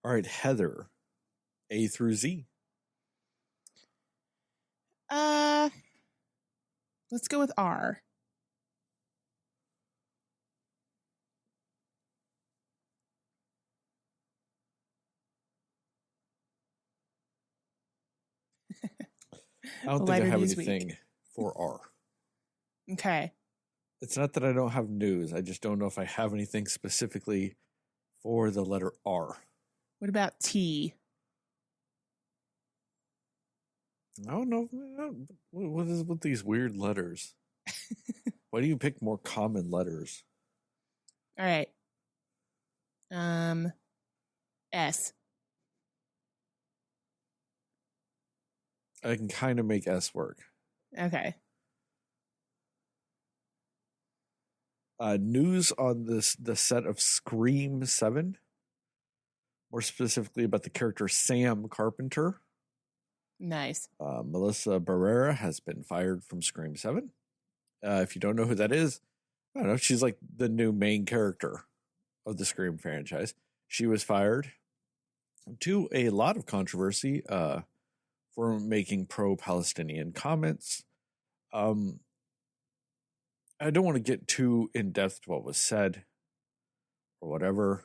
All right, Heather, A through Z. Uh, let's go with R. I don't think I have anything for R. Okay. It's not that I don't have news. I just don't know if I have anything specifically for the letter R. What about T? I don't know. What is with these weird letters? Why do you pick more common letters? All right. S. I can kind of make S work. Okay. News on the set of Scream 7, more specifically about the character Sam Carpenter. Nice. Melissa Barrera has been fired from Scream 7. If you don't know who that is, I don't know. She's like the new main character of the Scream franchise. She was fired to a lot of controversy for making pro-Palestinian comments. I don't want to get too in depth to what was said or whatever.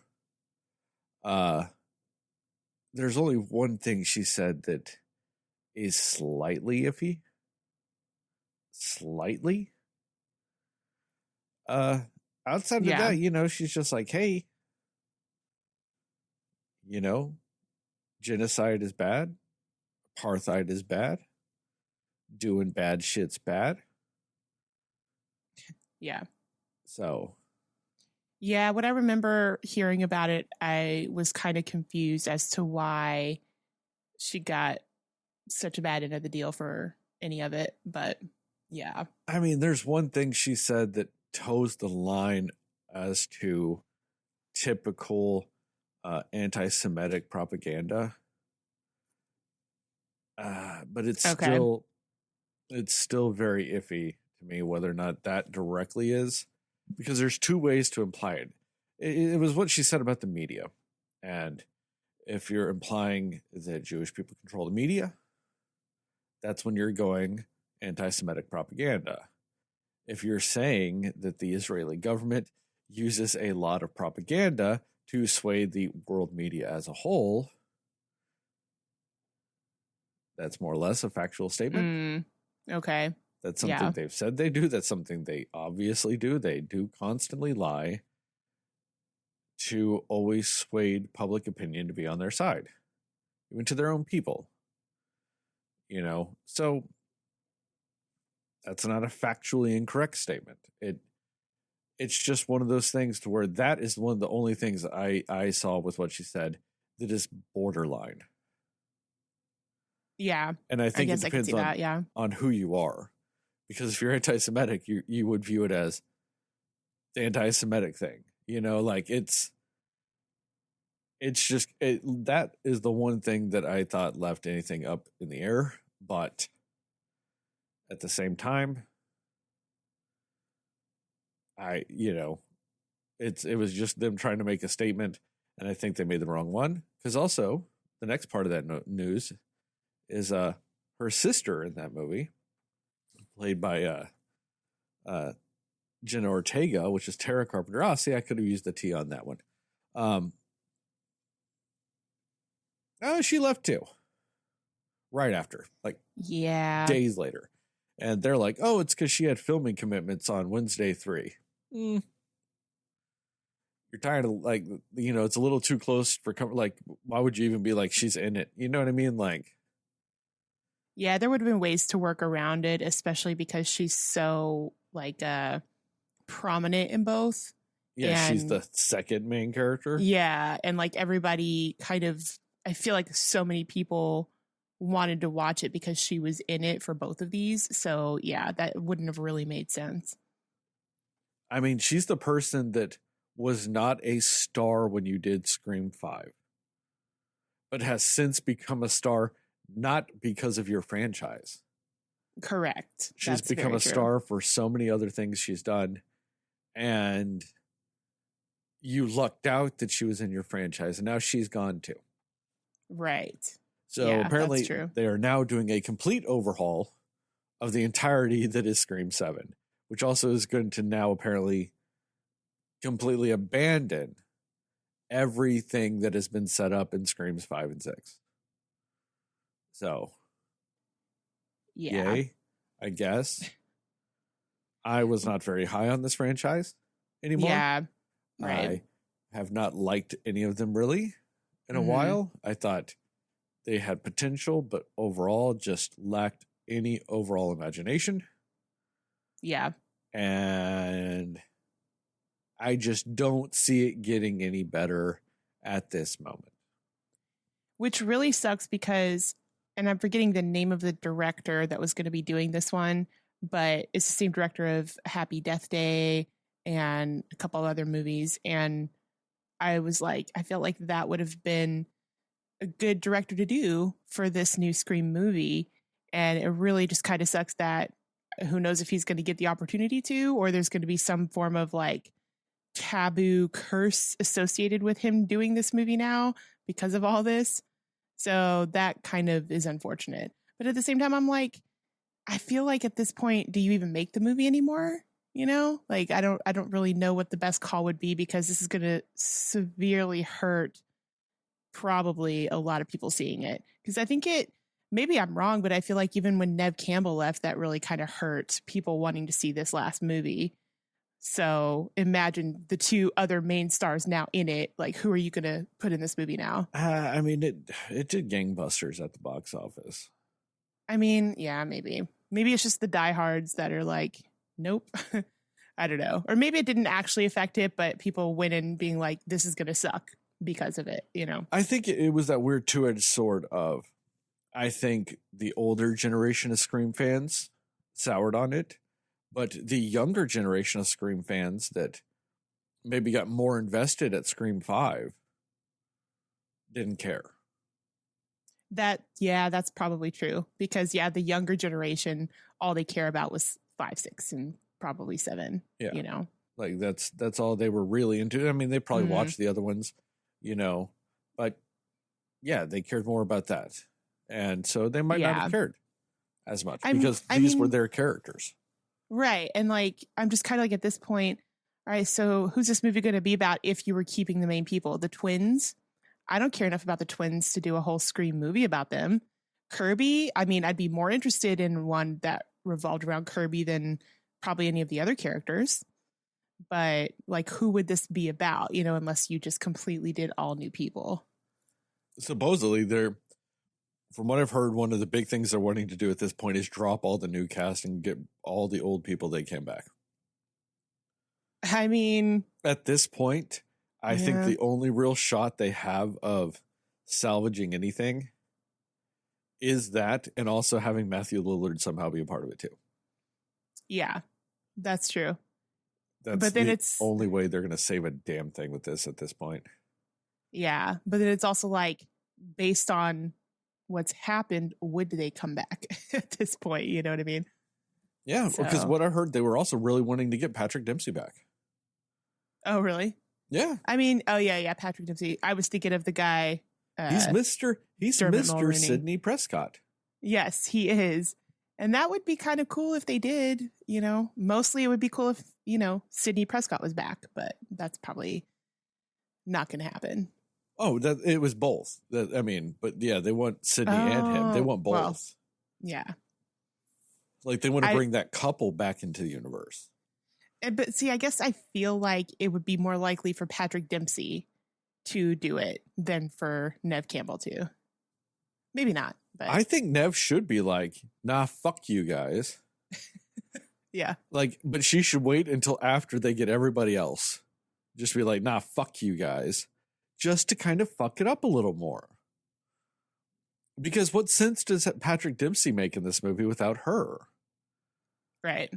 There's only one thing she said that is slightly iffy. Slightly. Outside of that, she's just like, hey, genocide is bad. Apartheid is bad. Doing bad shit's bad. Yeah. So. Yeah, what I remember hearing about it, I was kind of confused as to why she got such a bad end of the deal for any of it. But yeah. I mean, there's one thing she said that toes the line as to typical anti-Semitic propaganda. But it's still very iffy to me whether or not that directly is, because there's two ways to imply it. It was what she said about the media. And if you're implying that Jewish people control the media, that's when you're going anti-Semitic propaganda. If you're saying that the Israeli government uses a lot of propaganda to sway the world media as a whole, that's more or less a factual statement. Okay. That's something they've said they do. That's something they obviously do. They do constantly lie to always sway public opinion to be on their side, even to their own people. So that's not a factually incorrect statement. It's just one of those things to where that is one of the only things I saw with what she said that is borderline. Yeah. And I think it depends on who you are. Because if you're anti-Semitic, you would view it as the anti-Semitic thing. It's just that is the one thing that I thought left anything up in the air. But at the same time, it was just them trying to make a statement, and I think they made the wrong one. Because also the next part of that news is her sister in that movie, played by Jenna Ortega, which is Tara Carpenter. Oh, see, I could have used the T on that one. She left too. Right after, days later. And they're like, oh, it's because she had filming commitments on Wednesday 3. You're tired of, it's a little too close for, why would you even be like, she's in it? You know what I mean? Yeah, there would have been ways to work around it, especially because she's so prominent in both. Yeah, she's the second main character. Yeah, and everybody kind of, I feel like so many people wanted to watch it because she was in it for both of these. So yeah, that wouldn't have really made sense. I mean, she's the person that was not a star when you did Scream 5, but has since become a star not because of your franchise. Correct. She's become a star for so many other things she's done. And you lucked out that she was in your franchise, and now she's gone too. Right. So yeah, apparently that's true. they are now doing a complete overhaul of the entirety that is Scream 7, which also is going to now apparently completely abandon everything that has been set up in Screams 5 and 6. So, yay, I guess. I was not very high on this franchise anymore. Yeah, right. I have not liked any of them really in a while. I thought they had potential, but overall just lacked any overall imagination. Yeah. And I just don't see it getting any better at this moment. Which really sucks because, and I'm forgetting the name of the director that was going to be doing this one, but it's the same director of Happy Death Day and a couple of other movies. And I was like, I felt like that would have been a good director to do for this new Scream movie. And it really just kind of sucks that who knows if he's going to get the opportunity to, or there's going to be some form of like taboo curse associated with him doing this movie now because of all this. So that kind of is unfortunate. But at the same time, I'm like, I feel like at this point, do you even make the movie anymore? You know, like I don't really know what the best call would be, because this is going to severely hurt probably a lot of people seeing it. Because I think maybe I'm wrong, but I feel like even when Neve Campbell left, that really kind of hurt people wanting to see this last movie. So imagine the two other main stars now in it. Like, who are you going to put in this movie now? I mean, it did gangbusters at the box office. I mean, yeah, maybe it's just the diehards that are like, nope. I don't know. Or maybe it didn't actually affect it, but people went in being like, this is going to suck because of it, you know? I think it was that weird two-edged sword of, I think the older generation of Scream fans soured on it, but the younger generation of Scream fans that maybe got more invested at Scream 5 didn't care. That's probably true, because the younger generation, all they care about was 5, 6, and probably 7. Yeah, you know, like that's all they were really into. I mean, they probably watched the other ones, you know, but yeah, they cared more about that, and so they might not have cared as much because these were their characters, right? And like, I'm just kind of like, at this point, all right, so who's this movie going to be about if you were keeping the main people, the twins? I don't care enough about the twins to do a whole Scream movie about them. Kirby, I mean, I'd be more interested in one that revolved around Kirby than probably any of the other characters. But like, who would this be about, you know, unless you just completely did all new people? Supposedly, from what I've heard, one of the big things they're wanting to do at this point is drop all the new cast and get all the old people that came back. I mean, at this point, I think the only real shot they have of salvaging anything is that, and also having Matthew Lillard somehow be a part of it too. Yeah, that's true. But then it's the only way they're going to save a damn thing with this at this point. Yeah, but then it's also like, based on what's happened, would they come back at this point? You know what I mean? Yeah, because what I heard, they were also really wanting to get Patrick Dempsey back. Oh, really? Yeah. I mean, Patrick Dempsey. I was thinking of the guy. He's Mr. Sidney Prescott. Yes, he is. And that would be kind of cool if they did, you know. Mostly it would be cool if, you know, Sidney Prescott was back, but that's probably not going to happen. Oh, it was both. But yeah, they want Sidney and him. They want both. Well, yeah. Like, they want to bring that couple back into the universe. But see, I guess I feel like it would be more likely for Patrick Dempsey to do it than for Neve Campbell to. Maybe not. But I think Neve should be like, nah, fuck you guys. Yeah. Like, but she should wait until after they get everybody else. Just be like, nah, fuck you guys. Just to kind of fuck it up a little more. Because what sense does Patrick Dempsey make in this movie without her? Right.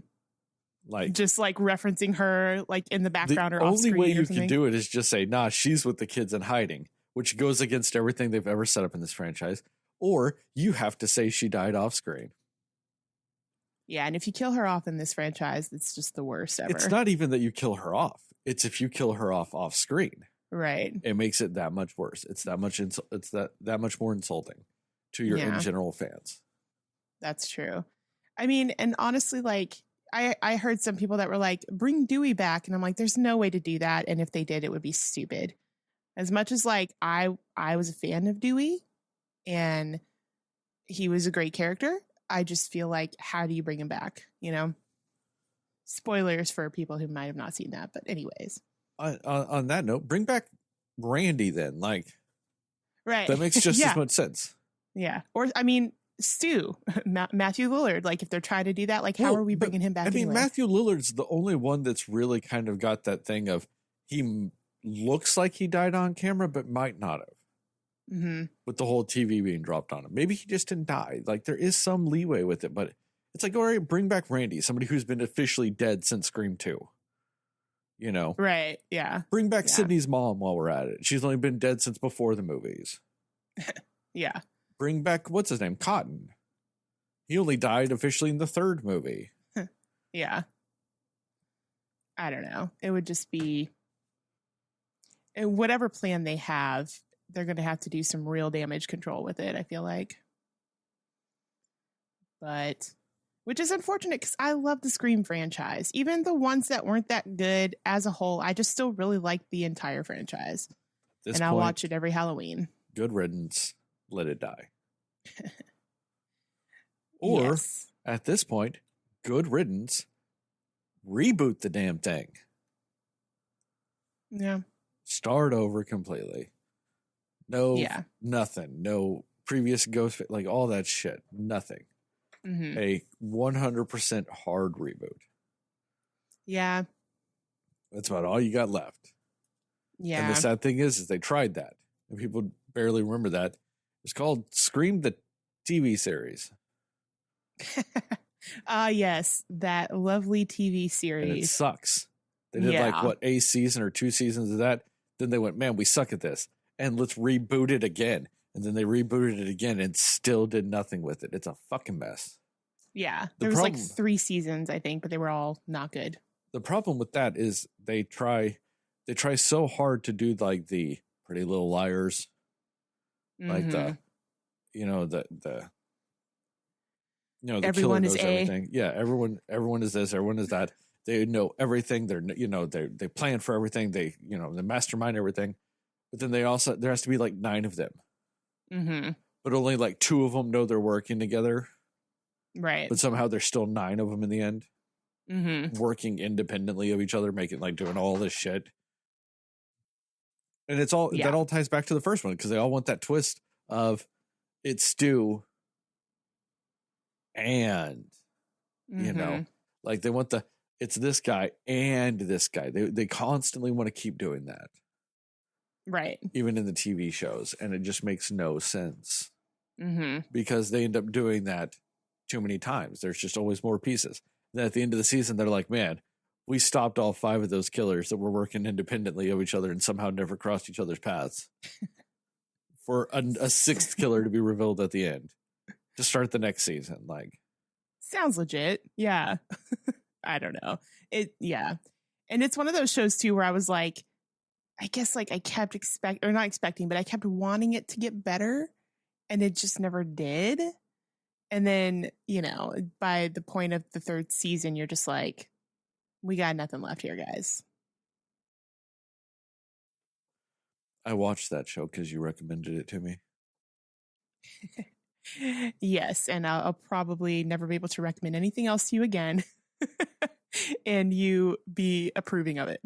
Like, just like referencing her like in the background or off screen. The only way you can do it is just say, nah, she's with the kids in hiding, which goes against everything they've ever set up in this franchise. Or you have to say she died off screen. Yeah, and if you kill her off in this franchise, it's just the worst ever. It's not even that you kill her off. It's if you kill her off screen. Right. It makes it that much worse. It's that much. It's that much more insulting to your in general fans. That's true. I mean, and honestly, like I heard some people that were like, bring Dewey back. And I'm like, there's no way to do that. And if they did, it would be stupid. As much as like I was a fan of Dewey and he was a great character, I just feel like, how do you bring him back? You know, spoilers for people who might have not seen that. But anyways, on that note, bring back Randy then. Like, right. That makes just as much sense. Yeah. Or, I mean, Stu, Matthew Lillard, like if they're trying to do that, like how are we bringing him back? I mean, Matthew Lillard's the only one that's really kind of got that thing of he looks like he died on camera, but might not have. Mm-hmm. With the whole TV being dropped on him. Maybe he just didn't die. Like there is some leeway with it, but it's like, all right, bring back Randy, somebody who's been officially dead since Scream 2. You know? Right. Yeah. Bring back Sydney's mom while we're at it. She's only been dead since before the movies. Yeah. Bring back, what's his name? Cotton. He only died officially in the 3rd movie. Yeah. I don't know. It would just be whatever plan they have, they're going to have to do some real damage control with it, I feel like. But, which is unfortunate because I love the Scream franchise. Even the ones that weren't that good as a whole, I just still really like the entire franchise. And I'll watch it every Halloween. Good riddance. Let it die. Or, at this point, good riddance. Reboot the damn thing. Yeah. Start over completely. No, nothing. No previous ghost, like all that shit. Nothing. Mm-hmm. A 100% hard reboot. Yeah. That's about all you got left. Yeah. And the sad thing is they tried that. And people barely remember that. It's called Scream the TV series. Yes. That lovely TV series. And it sucks. They did a season or 2 seasons of that. Then they went, man, we suck at this. And let's reboot it again. And then they rebooted it again and still did nothing with it. It's a fucking mess. Yeah. There was like 3 seasons, I think, but they were all not good. The problem with that is they try so hard to do like the Pretty Little Liars. Like the everyone killer knows is everything. Yeah, everyone is this, everyone is that. They know everything. They plan for everything. They mastermind everything. But then there has to be like 9 of them. Mm-hmm. But only like 2 of them know they're working together. Right. But somehow there's still 9 of them in the end. Mm-hmm. Working independently of each other, doing all this shit. And it's all that all ties back to the first one because they all want that twist of it's Stu and like they want it's this guy and this guy. They constantly want to keep doing that. Right. Even in the TV shows. And it just makes no sense. Mm-hmm. Because they end up doing that too many times. There's just always more pieces. Then at the end of the season, they're like, man, we stopped all 5 of those killers that were working independently of each other and somehow never crossed each other's paths. For a 6th killer to be revealed at the end. To start the next season. Like, sounds legit. Yeah. I don't know. And it's one of those shows too where I was like, I guess like I kept not expecting, but I kept wanting it to get better and it just never did. And then, by the point of the 3rd season, you're just like, we got nothing left here, guys. I watched that show because you recommended it to me. Yes, and I'll probably never be able to recommend anything else to you again. And you be approving of it.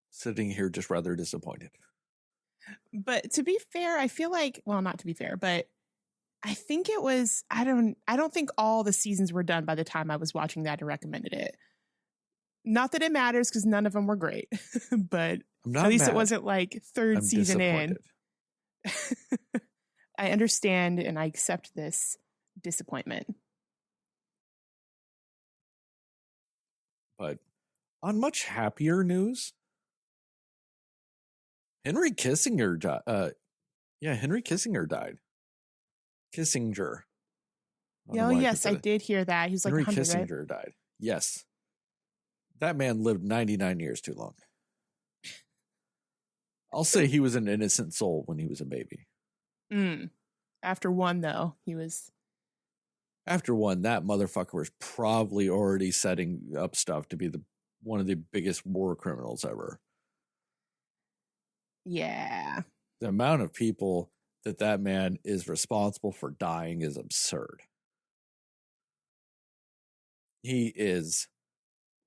Sitting here just rather disappointed. But to be fair, I feel like, well, not to be fair, but I think it was, I don't think all the seasons were done by the time I was watching that and recommended it. Not that it matters because none of them were great, but at least it wasn't like 3rd season in. I understand and I accept this disappointment. But on much happier news, Henry Kissinger died. Henry Kissinger died. Kissinger. Oh, yes, I did hear that. He was like Henry 100, Kissinger right? died. Yes. That man lived 99 years too long. I'll say he was an innocent soul when he was a baby. After one, though, he was... After one, that motherfucker was probably already setting up stuff to be one of the biggest war criminals ever. Yeah. The amount of people that man is responsible for dying is absurd. He is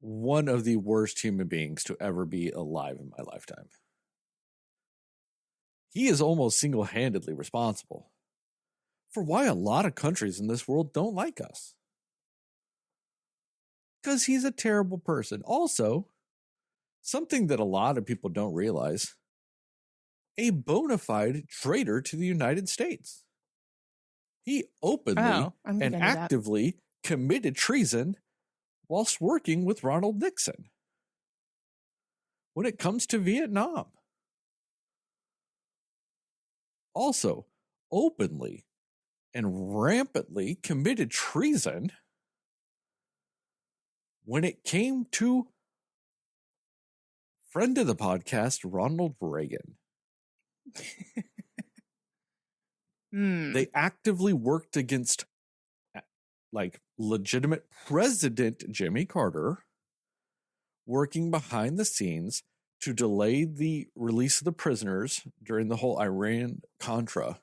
one of the worst human beings to ever be alive in my lifetime. He is almost single-handedly responsible for why a lot of countries in this world don't like us. Because he's a terrible person. Also, something that a lot of people don't realize, a bona fide traitor to the United States. He openly and actively committed treason whilst working with Ronald Nixon when it comes to Vietnam. Also, openly and rampantly committed treason when it came to friend of the podcast, Ronald Reagan. They actively worked against legitimate President Jimmy Carter, working behind the scenes to delay the release of the prisoners during the whole Iran-Contra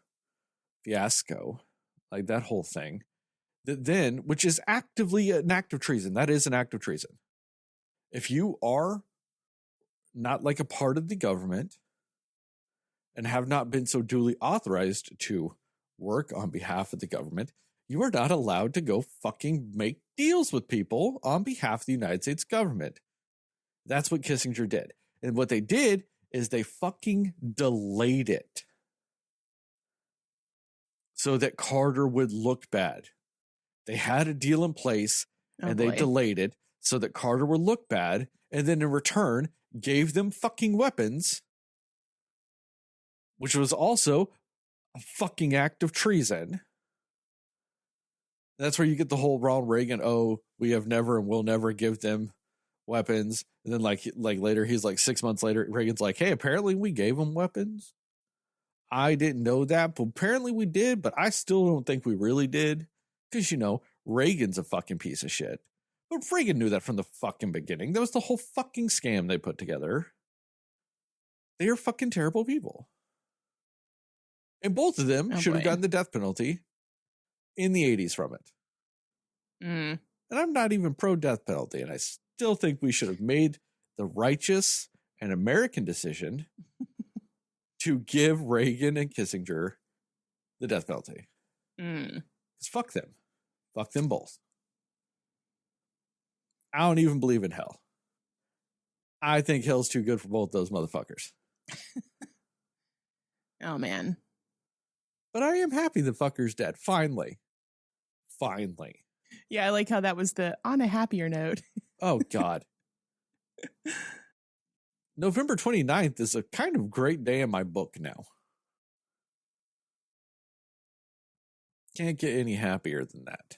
fiasco, like that whole thing. Which is actively an act of treason. That is an act of treason. If you are not like a part of the government and have not been so duly authorized to work on behalf of the government, you are not allowed to go fucking make deals with people on behalf of the United States government. That's what Kissinger did. And what they did is they fucking delayed it so that Carter would look bad. They had a deal in place and they delayed it so that Carter would look bad, and then in return gave them fucking weapons, which was also a fucking act of treason. That's where you get the whole Ronald Reagan, we have never and will never give them weapons. And then like later, he's like 6 months later, Reagan's like, hey, apparently we gave them weapons. I didn't know that, but apparently we did, but I still don't think we really did. Because, Reagan's a fucking piece of shit. But Reagan knew that from the fucking beginning. That was the whole fucking scam they put together. They are fucking terrible people. And both of them should have gotten the death penalty in the 80s from it. And I'm not even pro-death penalty, and I still think we should have made the righteous and American decision to give Reagan and Kissinger the death penalty. Because fuck them. Fuck them both. I don't even believe in hell. I think hell's too good for both those motherfuckers. Oh, man. But I am happy the fucker's dead. Finally. Yeah, I like how that was on a happier note. Oh, God. November 29th is a kind of great day in my book now. Can't get any happier than that.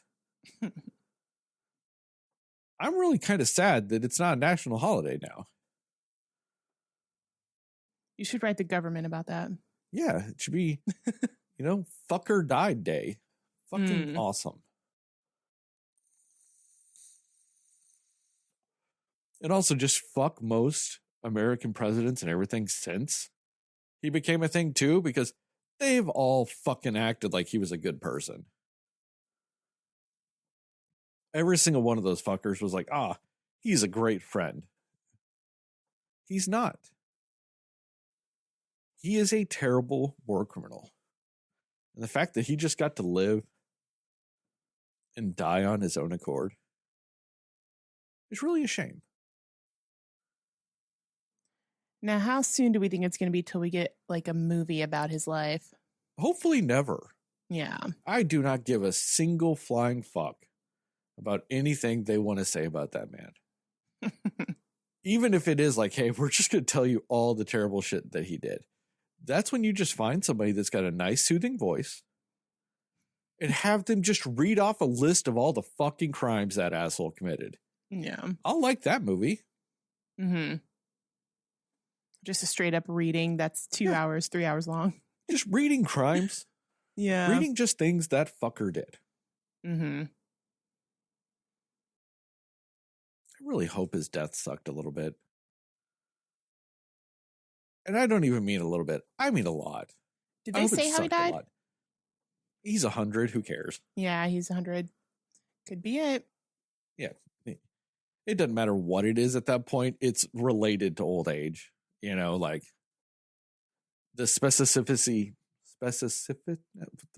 I'm really kind of sad that it's not a national holiday now. You should write the government about that. Yeah, it should be, fucker died day. Fucking awesome. And also just fuck most American presidents and everything since he became a thing too, because they've all fucking acted like he was a good person. Every single one of those fuckers was like, he's a great friend. He's not. He is a terrible war criminal. And the fact that he just got to live and die on his own accord is really a shame. Now, how soon do we think it's going to be till we get like a movie about his life? Hopefully never. Yeah. I do not give a single flying fuck about anything they want to say about that man. Even if it is like, hey, we're just going to tell you all the terrible shit that he did. That's when you just find somebody that's got a nice, soothing voice and have them just read off a list of all the fucking crimes that asshole committed. Yeah. I'll like that movie. Just a straight up reading that's 2 hours, 3 hours long. Just reading crimes. Yeah. Reading just things that fucker did. Mm-hmm. I really hope his death sucked a little bit. And I don't even mean a little bit. I mean a lot. Did they say how he died? He's 100. Who cares? Yeah, he's 100. Could be it. Yeah. It doesn't matter what it is at that point. It's related to old age. You know, like the specificity,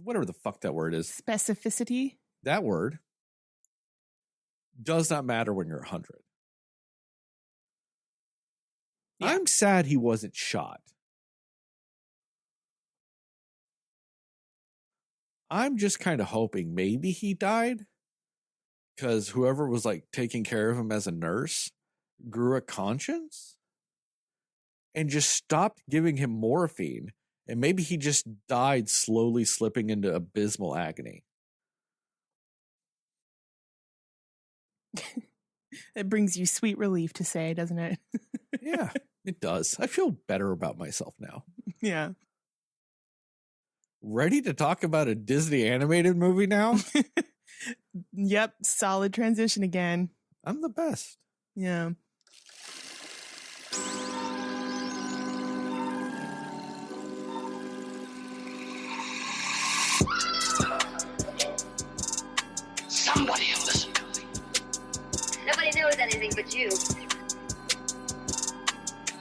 whatever the fuck that word is. Specificity? That word does not matter when you're 100. Yeah. I'm sad he wasn't shot. I'm just kind of hoping maybe he died because whoever was like taking care of him as a nurse grew a conscience and just stopped giving him morphine. And maybe he just died slowly slipping into abysmal agony. It brings you sweet relief to say, doesn't it? Yeah, it does. I feel better about myself now. Yeah. Ready to talk about a Disney animated movie now? Yep. Solid transition again. I'm the best. Yeah. Somebody will listen to me. Nobody knows anything but you.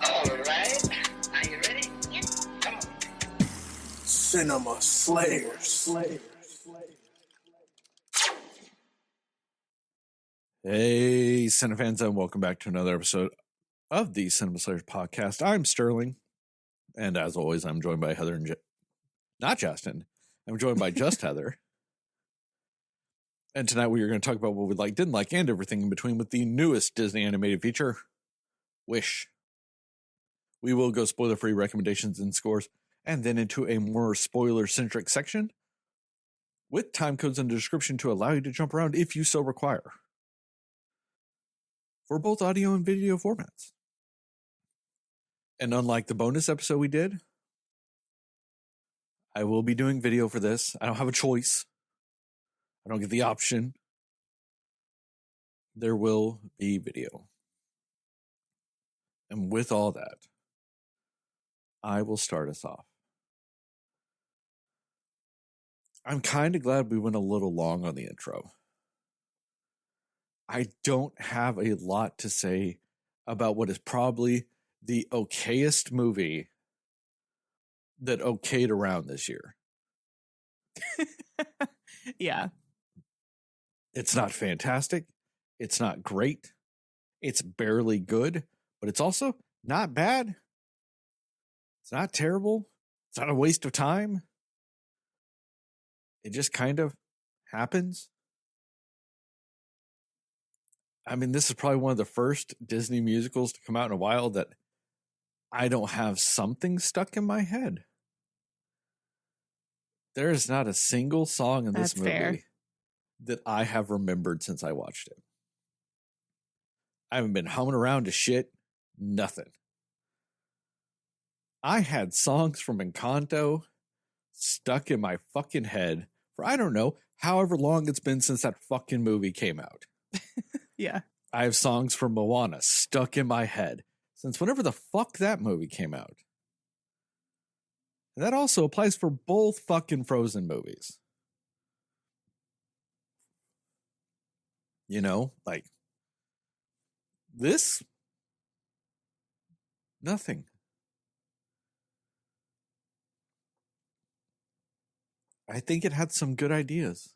All right. Are you ready? Yes. Come on. Cinema Slayers. Hey, Cinefans, and welcome back to another episode of the Cinema Slayers podcast. I'm Sterling, and as always, I'm joined by Heather and not Justin. I'm joined by just Heather. And tonight we are going to talk about what we like, didn't like, and everything in between with the newest Disney animated feature, Wish. We will go spoiler-free recommendations and scores, and then into a more spoiler-centric section with time codes in the description to allow you to jump around if you so require, for both audio and video formats. And unlike the bonus episode we did, I will be doing video for this. I don't have a choice. I don't get the option. There will be video. And with all that, I will start us off. I'm kind of glad we went a little long on the intro. I don't have a lot to say about what is probably the okayest movie that okayed around this year. Yeah. It's not fantastic. It's not great. It's barely good, but it's also not bad. It's not terrible. It's not a waste of time. It just kind of happens. I mean, this is probably one of the first Disney musicals to come out in a while that I don't have something stuck in my head. There is not a single song in this movie that I have remembered since I watched it. I haven't been humming around to shit. Nothing. I had songs from Encanto stuck in my fucking head for, I don't know, however long it's been since that fucking movie came out. Yeah. I have songs from Moana stuck in my head since whenever the fuck that movie came out. And that also applies for both fucking Frozen movies. You know, like this, nothing. I think it had some good ideas.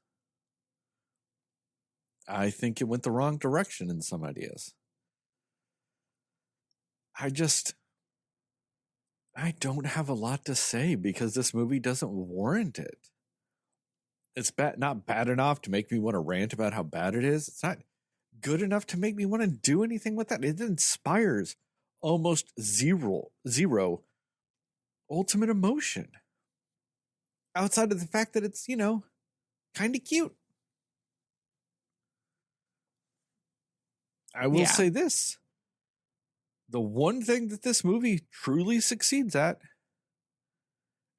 I think it went the wrong direction in some ideas. I don't have a lot to say because this movie doesn't warrant it. It's not bad enough to make me want to rant about how bad it is. It's not good enough to make me want to do anything with that. It inspires almost zero ultimate emotion. Outside of the fact that it's, kind of cute. I will say this. the one thing that this movie truly succeeds at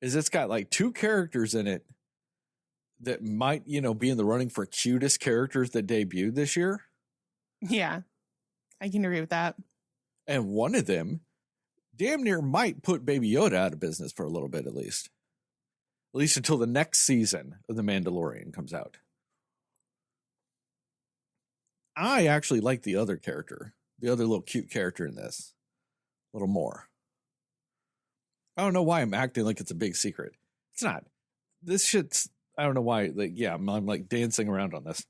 is it's got like two characters in it that might, be in the running for cutest characters that debuted this year. Yeah, I can agree with that. And one of them damn near might put Baby Yoda out of business for a little bit, at least until the next season of The Mandalorian comes out. I actually like the other character, the other little cute character in this, a little more. I don't know why I'm acting like it's a big secret. It's not. This shit's, I don't know why. Like, yeah, I'm like dancing around on this.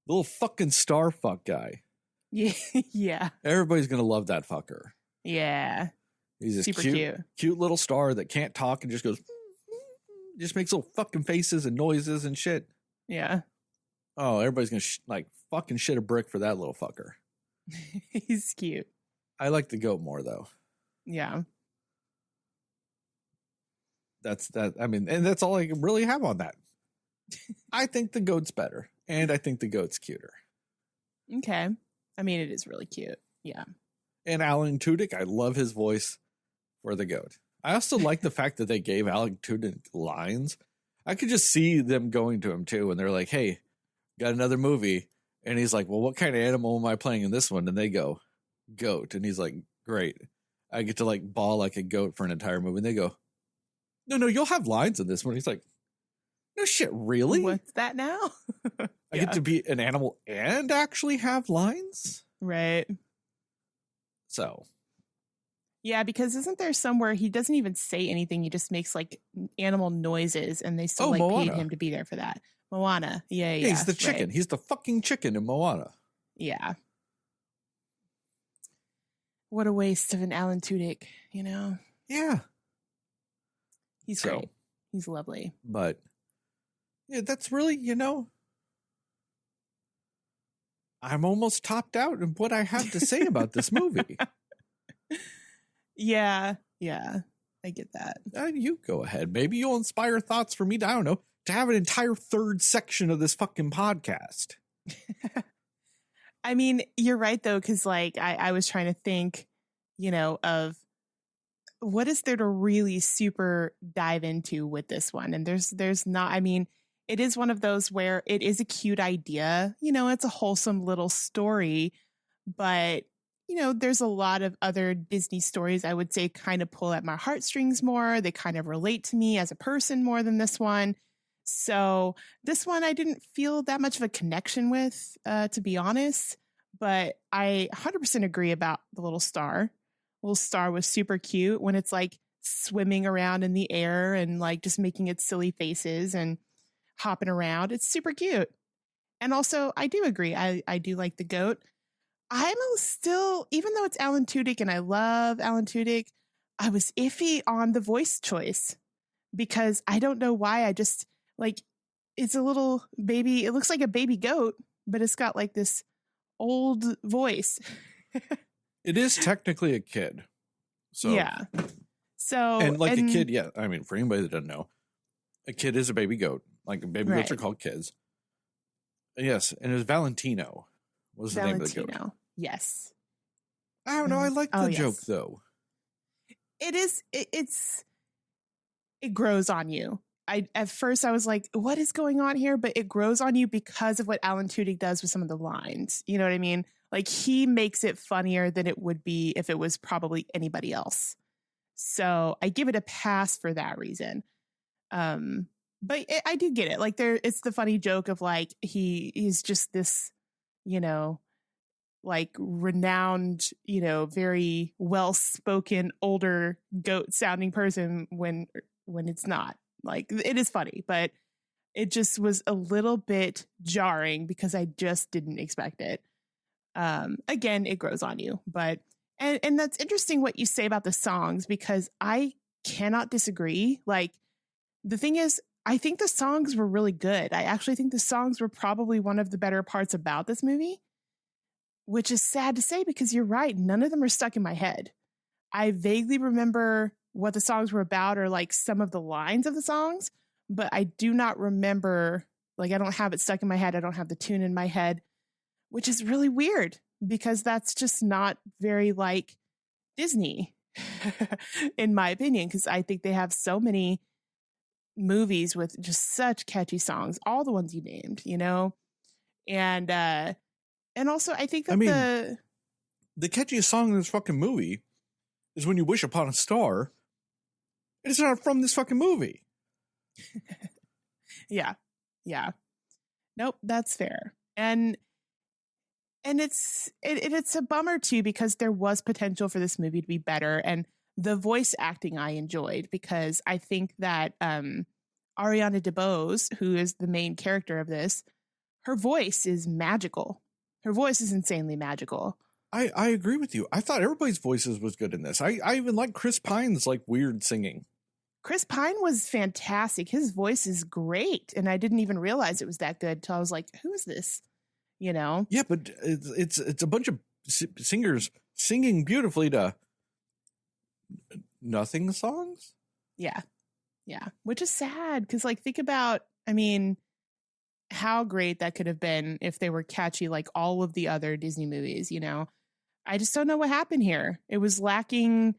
The little fucking star fuck guy. Yeah, yeah. Everybody's gonna love that fucker. Yeah. He's this super cute little star that can't talk and just goes, just makes little fucking faces and noises and shit. Yeah. Oh, everybody's gonna fucking shit a brick for that little fucker. He's cute. I like the goat more though. Yeah. That's that. I mean, and that's all I can really have on that. I think the goat's better, and I think the goat's cuter. Okay. I mean, it is really cute. Yeah. And Alan Tudyk, I love his voice for the goat. I also like the fact that they gave Alan Tudyk lines. I could just see them going to him too, and they're like, "Hey, got another movie," and he's like, "Well, what kind of animal am I playing in this one?" And they go, "Goat," and he's like, "Great, I get to like bawl like a goat for an entire movie." And they go, No, you'll have lines in this one. He's like, "No shit, really? What's that now?" I get to be an animal and actually have lines?" Right. So. Yeah, because isn't there somewhere he doesn't even say anything? He just makes like animal noises, and they still paid him to be there for that. Moana. Yeah. He's the chicken. Right. He's the fucking chicken in Moana. Yeah. What a waste of an Alan Tudyk, Yeah. He's great. He's lovely. But yeah, that's really, I'm almost topped out in what I have to say about this movie. Yeah, I get that. You go ahead. Maybe you'll inspire thoughts for me to, I don't know, to have an entire third section of this fucking podcast. I mean, you're right, though, because like I was trying to think, of what is there to really super dive into with this one. And there's not, I mean, it is one of those where it is a cute idea. It's a wholesome little story, but there's a lot of other Disney stories I would say kind of pull at my heartstrings more. They kind of relate to me as a person more than this one. So this one I didn't feel that much of a connection with, to be honest. But I 100% agree about the little star. Little star was super cute when it's like swimming around in the air and like just making its silly faces and hopping around. It's super cute. And also, I do agree. I do like the goat. I'm still, even though it's Alan Tudyk and I love Alan Tudyk, I was iffy on the voice choice because I don't know why. I just like, it's a little baby. It looks like a baby goat, but it's got like this old voice. It is technically a kid. So yeah. So and a kid, yeah. I mean, for anybody that doesn't know, a kid is a baby goat. Like baby goats are called kids. Yes, and it was Valentino. Was the name of the goat? Yes. I don't know. I like the joke though. It is. It grows on you. At first I was like, what is going on here? But it grows on you because of what Alan Tudyk does with some of the lines. You know what I mean? Like he makes it funnier than it would be if it was probably anybody else. So I give it a pass for that reason. But I do get it. Like it's the funny joke of like, he's just this, like renowned, very well-spoken, older goat sounding person when it's not. Like it is funny, but it just was a little bit jarring because I just didn't expect it. Again, it grows on you, but, and that's interesting what you say about the songs, because I cannot disagree. Like the thing is, I think the songs were really good. I actually think the songs were probably one of the better parts about this movie, which is sad to say because you're right. None of them are stuck in my head. I vaguely remember what the songs were about or like some of the lines of the songs, but I do not remember, like I don't have it stuck in my head. I don't have the tune in my head, which is really weird because that's just not very like Disney, in my opinion, because I think they have so many movies with just such catchy songs, all the ones you named, and also I think that the catchiest song in this fucking movie is When You Wish Upon a Star. It's not from this fucking movie. Yeah. Nope, that's fair. And it's a bummer too, because there was potential for this movie to be better, and the voice acting I enjoyed, because I think that Ariana DeBose, who is the main character of this, her voice is magical. Her voice is insanely magical. I agree with you. I thought everybody's voices was good in this. I even like Chris Pine's like weird singing. Chris Pine was fantastic. His voice is great, and I didn't even realize it was that good till I was like, "Who is this?" Yeah, but it's a bunch of singers singing beautifully to nothing songs. Yeah, which is sad, because like think about, how great that could have been if they were catchy like all of the other Disney movies. I just don't know what happened here. It was lacking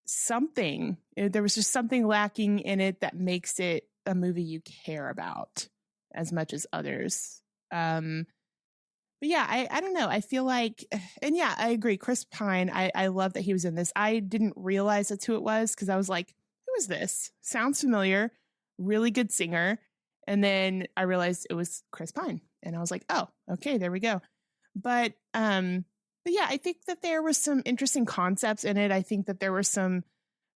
something. There was just something lacking in it that makes it a movie you care about as much as others. But yeah, I don't know. I feel like, and yeah, I agree. Chris Pine, I love that he was in this. I didn't realize that's who it was, because I was like, who is this? Sounds familiar. Really good singer. And then I realized it was Chris Pine, and I was like, oh, okay, there we go. But yeah, I think that there were some interesting concepts in it. I think that there were some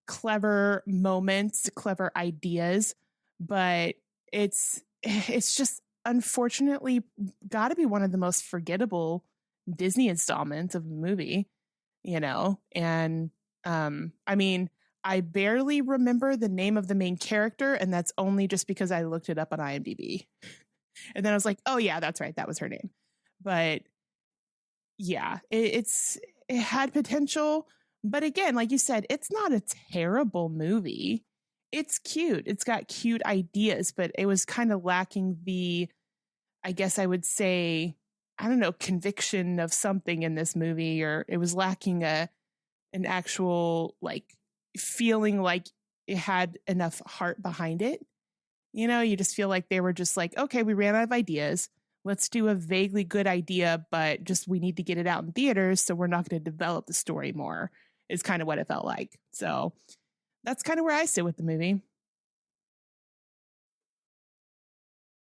clever moments, clever ideas, but it's just unfortunately got to be one of the most forgettable Disney installments of a movie, and I barely remember the name of the main character, and that's only just because I looked it up on IMDb. And then I was like, oh yeah, that's right, that was her name. But yeah, it had potential, but again, like you said, it's not a terrible movie. It's cute. It's got cute ideas, but it was kind of lacking the, I guess I would say, I don't know, conviction of something in this movie, or it was lacking an actual like feeling like it had enough heart behind it. You just feel like they were just like, okay, we ran out of ideas. Let's do a vaguely good idea, but just we need to get it out in theaters, so we're not going to develop the story more, is kind of what it felt like. So that's kind of where I sit with the movie.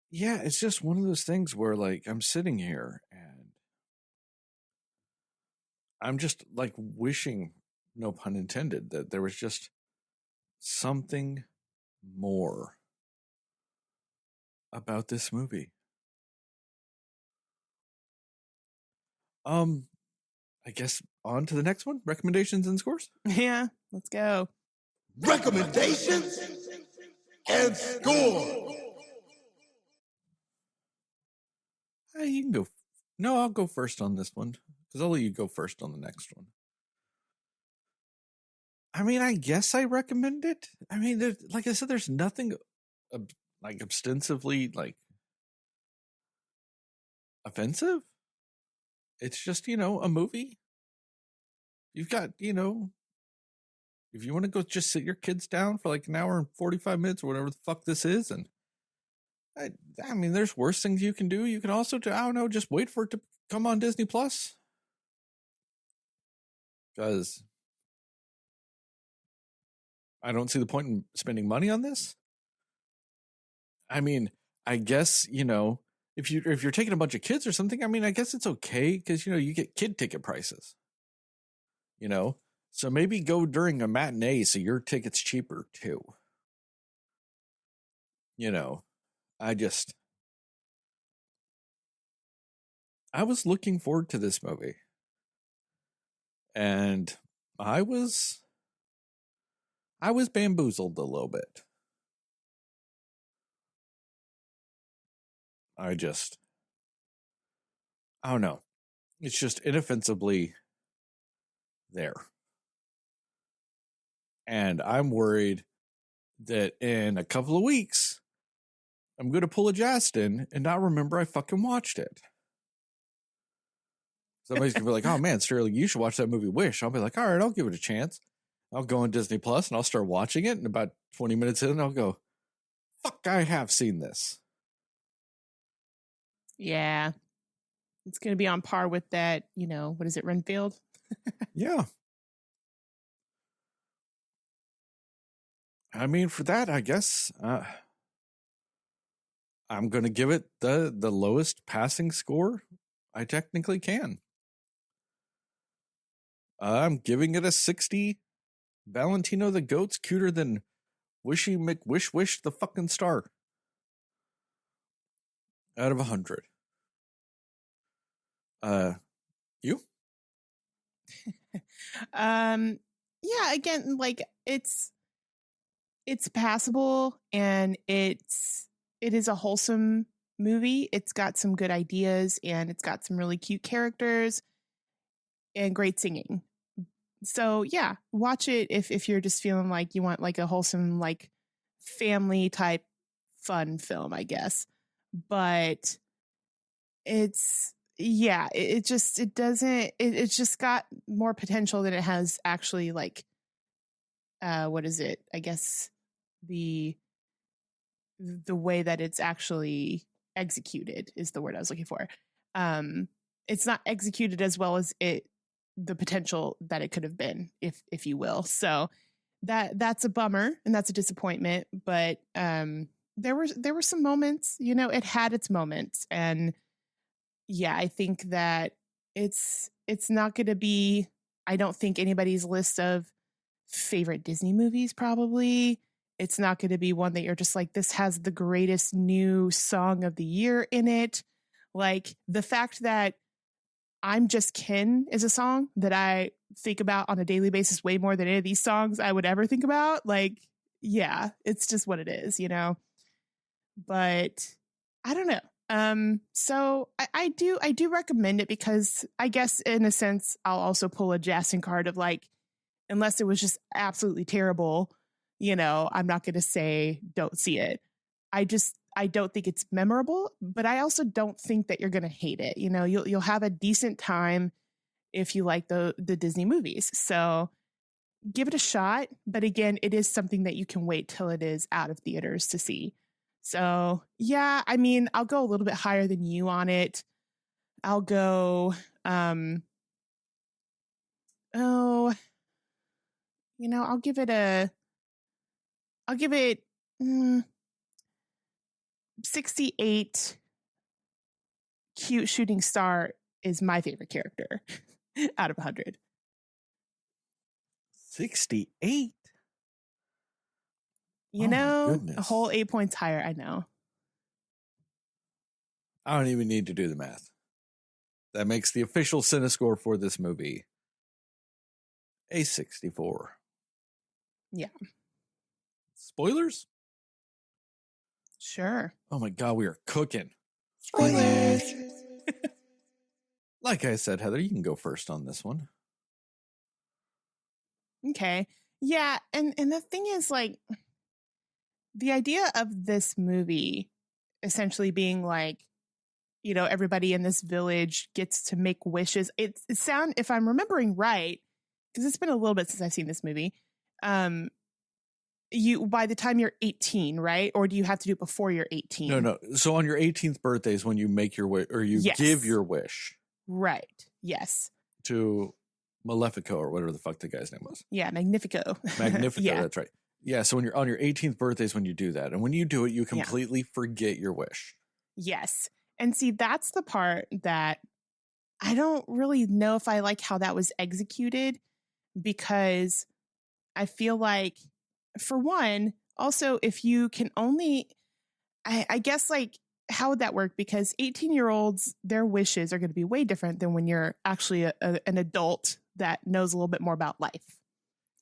Yeah, it's just one of those things where like I'm sitting here and I'm just like wishing, no pun intended, that there was just something more about this movie. I guess on to the next one. Recommendations and scores? Yeah, let's go. Recommendations and score. You can go. No, I'll go first on this one, because I'll let you go first on the next one. I guess I recommend it. Like I said, there's nothing like ostensively like offensive. It's just, a movie. You've got, if you want to go just sit your kids down for like an hour and 45 minutes or whatever the fuck this is. And there's worse things you can do. You can also, I don't know, just wait for it to come on Disney Plus. Because I don't see the point in spending money on this. I guess, if you're taking a bunch of kids or something, I guess it's okay, because, you get kid ticket prices. So maybe go during a matinee so your ticket's cheaper too. I was looking forward to this movie. And I was bamboozled a little bit. I don't know. It's just inoffensively there. And I'm worried that in a couple of weeks, I'm going to pull a Justin and not remember I fucking watched it. Somebody's gonna be like, "Oh man, Sterling, you should watch that movie Wish." I'll be like, "All right, I'll give it a chance." I'll go on Disney Plus and I'll start watching it. And about 20 minutes in, I'll go, "Fuck, I have seen this." Yeah. It's going to be on par with that, what is it, Renfield? Yeah. I mean, for that, I guess I'm going to give it the lowest passing score I technically can. I'm giving it a 60. Valentino the Goat's cuter than Wishy McWish the fucking star. Out of 100. You? Yeah, again, like it's passable, and it is a wholesome movie. It's got some good ideas, and it's got some really cute characters and great singing. So yeah, watch it if you're just feeling like you want like a wholesome, like family type fun film, I guess. But it's it's just got more potential than it has actually, like what is it? I guess the way that it's actually executed is the word I was looking for. It's not executed as well as the potential that it could have been, if you will. So that's a bummer and that's a disappointment. But there were some moments, it had its moments, and yeah, I think that it's not going to be, I don't think, anybody's list of favorite Disney movies. Probably it's not going to be one that you're just like, this has the greatest new song of the year in it. Like the fact that I'm Just Ken is a song that I think about on a daily basis way more than any of these songs I would ever think about. Like, yeah, it's just what it is, but I don't know. So I do recommend it, because I guess in a sense I'll also pull a Jackson card of like, unless it was just absolutely terrible, I'm not going to say don't see it. I don't think it's memorable, but I also don't think that you're going to hate it. You'll have a decent time if you like the Disney movies. So give it a shot. But again, it is something that you can wait till it is out of theaters to see. So yeah, I mean, I'll go a little bit higher than you on it. I'll go, I'll give it 68. Cute shooting star is my favorite character out of 100. 68? A whole 8 points higher. I know. I don't even need to do the math. That makes the official Cinescore for this movie a 64. Yeah. Spoilers? Sure. Oh my God, we are cooking. Spoilers. Like I said, Heather, you can go first on this one. Okay. Yeah, and the thing is, like, the idea of this movie essentially being like, everybody in this village gets to make wishes. It sound, if I'm remembering right, because it's been a little bit since I've seen this movie. You, by the time you're 18, right? Or do you have to do it before you're 18? No. So on your 18th birthday is when you make your wish, or you give your wish. Right. Yes. To Malefico, or whatever the fuck the guy's name was. Yeah, Magnifico. Yeah. That's right. Yeah, so when you're on your 18th birthday is when you do that. And when you do it, you completely forget your wish. Yes. And see, that's the part that I don't really know if I like how that was executed, because I feel like, for one, also, if you can only, I guess, like, how would that work? Because 18-year-olds, their wishes are going to be way different than when you're actually an adult that knows a little bit more about life.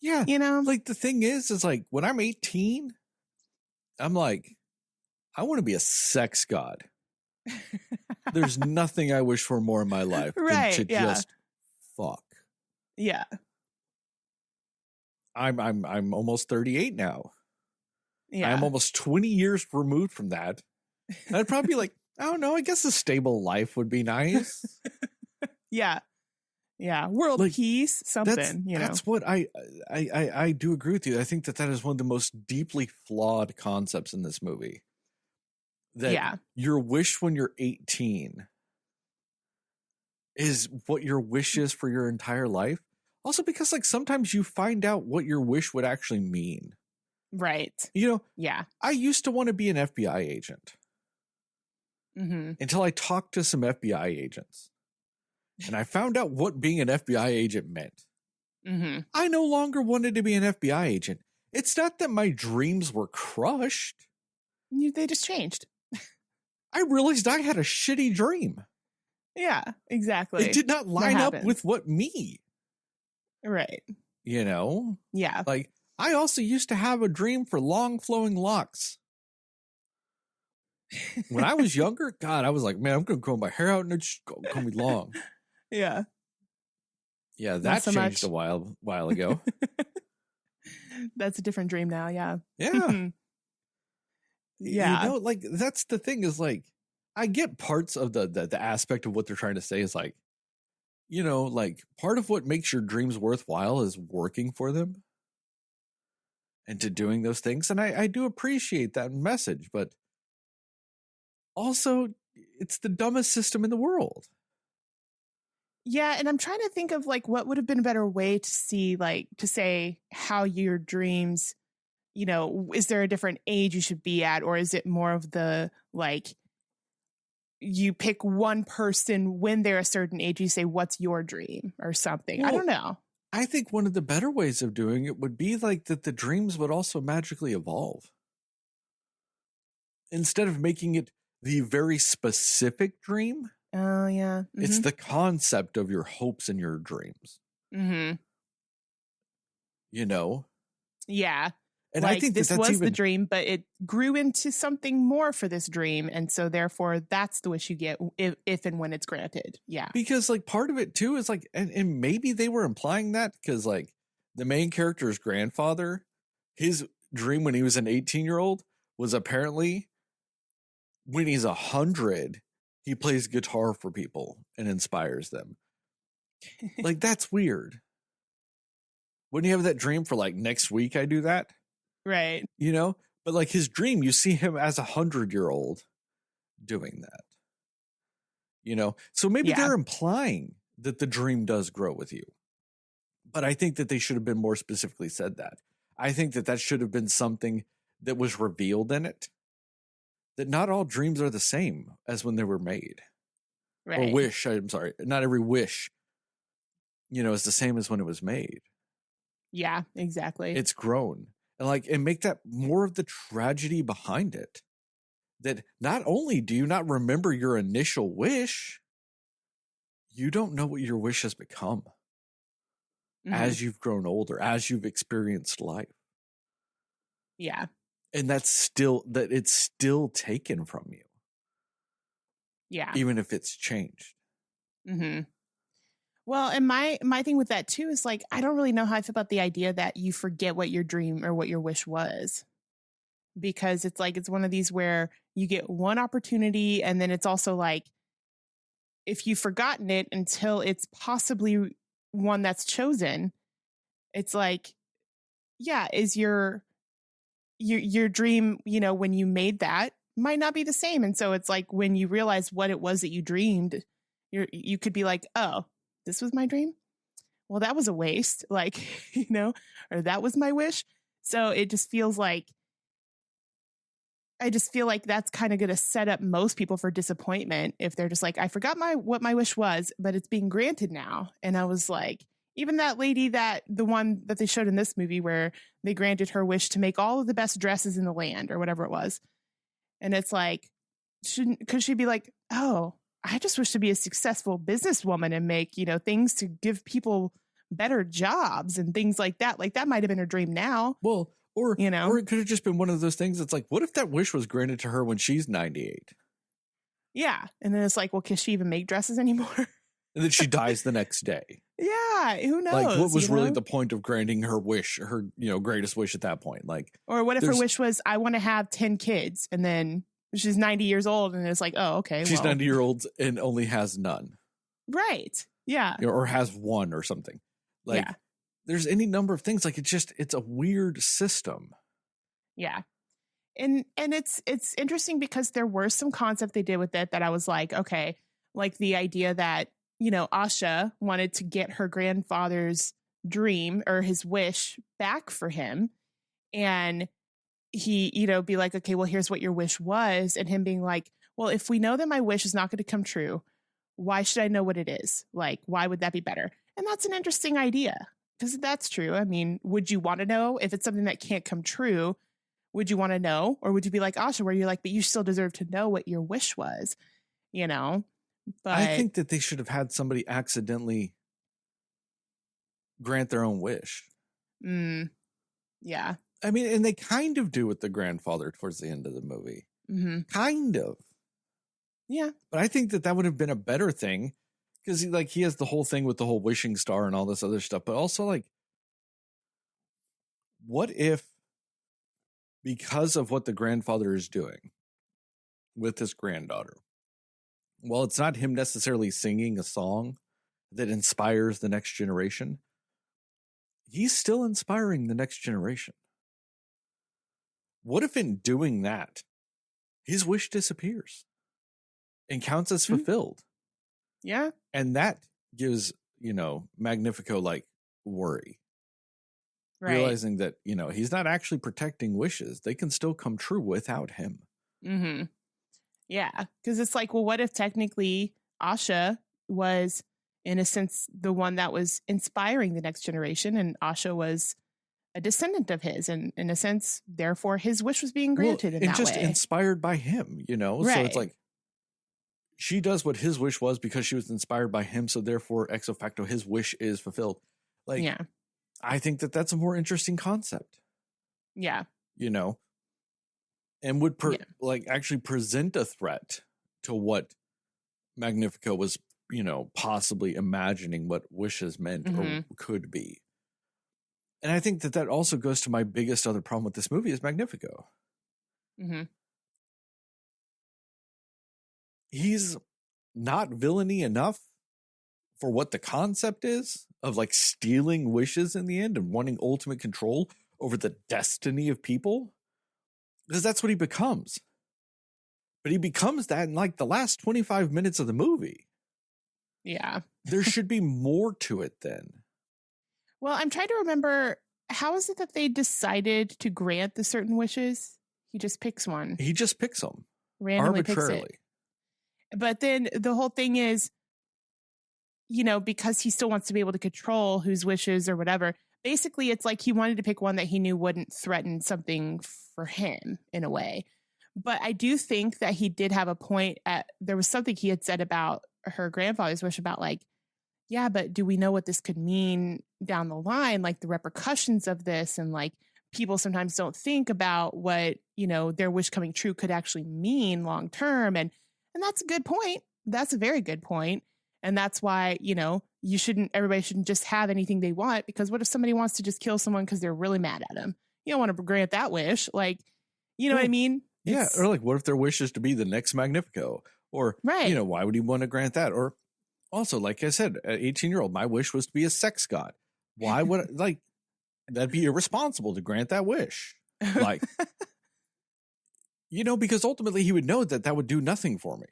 Yeah. Like, the thing is like, when I'm 18, I'm like, I want to be a sex god. There's nothing I wish for more in my life than to just fuck. Yeah. I'm almost 38 now. Yeah. I'm almost 20 years removed from that. I'd probably be like, I don't know, I guess a stable life would be nice. Yeah. Yeah. World Like, peace, something, that's what I do agree with you. I think that is one of the most deeply flawed concepts in this movie. That your wish when you're 18 is what your wish is for your entire life. Also, because like sometimes you find out what your wish would actually mean. Right. You know, yeah. I used to want to be an FBI agent until I talked to some FBI agents and I found out what being an FBI agent meant. I no longer wanted to be an FBI agent. It's not that my dreams were crushed. They just changed. I realized I had a shitty dream. Yeah, exactly. It did not line up with what me. Right. You know? Yeah. Like, I also used to have a dream for long flowing locks. When I was younger, God, I was like, man, I'm going to grow my hair out and it's just going to be long. Yeah. Yeah, that changed a while ago. That's a different dream now. Yeah. Yeah. Yeah. You know, like, that's the thing is like, I get parts of the aspect of what they're trying to say is like, you know, like part of what makes your dreams worthwhile is working for them and to doing those things. And I do appreciate that message, but also it's the dumbest system in the world. Yeah. And I'm trying to think of like, what would have been a better way to see, like, to say how your dreams, you know, is there a different age you should be at? Or is it more of the, like, you pick one person when they're a certain age, you say, what's your dream or something? Well, I don't know. I think one of the better ways of doing it would be like that the dreams would also magically evolve. Instead of making it the very specific dream. Oh, yeah. It's the concept of your hopes and your dreams. You know? Yeah. And like, I think this that's was the dream, but it grew into something more for this dream. And so therefore that's the wish you get if and when it's granted. Yeah. Because like part of it too is like, and maybe they were implying that because like the main character's grandfather, his dream when he was an 18-year-old was apparently when he's 100, he plays guitar for people and inspires them. Like, that's weird. Wouldn't you have that dream for like next week? I do that. Right. You know, but like his dream, you see him as 100-year-old doing that, you know? So maybe they're implying that the dream does grow with you, but I think that they should have been more specifically said that. I think that should have been something that was revealed in it, that not all dreams are the same as when they were made. Right. Or wish, I'm sorry, not every wish, you know, is the same as when it was made. Yeah, exactly. It's grown. And like, and make that more of the tragedy behind it. That not only do you not remember your initial wish, you don't know what your wish has become as you've grown older, as you've experienced life. Yeah. And it's still taken from you. Yeah. Even if it's changed. Well, and my thing with that too is like, I don't really know how I feel about the idea that you forget what your dream or what your wish was, because it's like, it's one of these where you get one opportunity and then it's also like, if you've forgotten it until it's possibly one that's chosen, it's like, yeah, is your dream, you know, when you made that might not be the same. And so it's like, when you realize what it was that you dreamed, you could be like, oh, this was my dream. Well, that was a waste. Like, you know, or that was my wish. So it just feels like, I just feel like that's kind of going to set up most people for disappointment if they're just like, I forgot what my wish was, but it's being granted now. And I was like, even that lady, the one that they showed in this movie where they granted her wish to make all of the best dresses in the land or whatever it was. And it's like, could she be like, oh, I just wish to be a successful businesswoman and make, you know, things to give people better jobs and things like that. Like, that might have been her dream now. Well, or, you know, or it could have just been one of those things. It's like, what if that wish was granted to her when she's 98? Yeah. And then it's like, well, can she even make dresses anymore? And then she dies the next day. Yeah. Who knows? Like, what was really the point of granting her wish, her, you know, greatest wish at that point? Like, or what if her wish was, I want to have 10 kids, and then she's 90 years old and it's like, oh, okay. She's 90 years old and only has none. Right. Yeah. or has one or something. Like, there's any number of things. Like, it's a weird system. Yeah. And it's interesting because there were some concept they did with it that I was like, okay, like the idea that, Asha wanted to get her grandfather's dream or his wish back for him. And he, be like, okay, well, here's what your wish was. And him being like, well, if we know that my wish is not going to come true, why should I know what it is? Like, why would that be better? And that's an interesting idea because that's true. I mean, would you want to know if it's something that can't come true? Would you want to know? Or would you be like Asha, where you're like, but you still deserve to know what your wish was, But I think that they should have had somebody accidentally grant their own wish. Yeah. I mean, and they kind of do with the grandfather towards the end of the movie. Mm-hmm. Kind of. Yeah. But I think that would have been a better thing because he has the whole thing with the whole wishing star and all this other stuff. But also, like, what if, because of what the grandfather is doing with his granddaughter, well, it's not him necessarily singing a song that inspires the next generation. He's still inspiring the next generation. What if in doing that, his wish disappears and counts as fulfilled? Yeah. And that gives, Magnifico like worry. Right. Realizing that, he's not actually protecting wishes. They can still come true without him. Mm-hmm. Yeah. Because it's like, well, what if technically Asha was, in a sense, the one that was inspiring the next generation, and Asha was a descendant of his, and in a sense, therefore, his wish was being granted in that just way. Inspired by him, Right. So it's like she does what his wish was because she was inspired by him. So therefore, ex facto, his wish is fulfilled. Like, yeah. I think that that's a more interesting concept. Yeah. And would actually present a threat to what Magnifico was, possibly imagining what wishes meant or could be. And I think that also goes to my biggest other problem with this movie is Magnifico. Mm-hmm. He's not villainy enough for what the concept is of like stealing wishes in the end and wanting ultimate control over the destiny of people, because that's what he becomes. But he becomes that in like the last 25 minutes of the movie. Yeah. There should be more to it then. Well, I'm trying to remember, how is it that they decided to grant the certain wishes? He just picks one. He just picks them. Randomly arbitrarily. Picks it. But then the whole thing is, because he still wants to be able to control whose wishes or whatever. Basically, it's like he wanted to pick one that he knew wouldn't threaten something for him in a way. But I do think that he did have a point there was something he had said about her grandfather's wish about like, yeah, but do we know what this could mean down the line? Like the repercussions of this, and like people sometimes don't think about what, their wish coming true could actually mean long term. And that's a good point. That's a very good point. And that's why, everybody shouldn't just have anything they want, because what if somebody wants to just kill someone because they're really mad at them? You don't want to grant that wish. Like, what I mean? Yeah. Or like, what if their wish is to be the next Magnifico? Or, right. Why would he want to grant that? Or also, like I said, at 18-year-old, my wish was to be a sex god. Why would that'd be irresponsible to grant that wish? Like, because ultimately he would know that would do nothing for me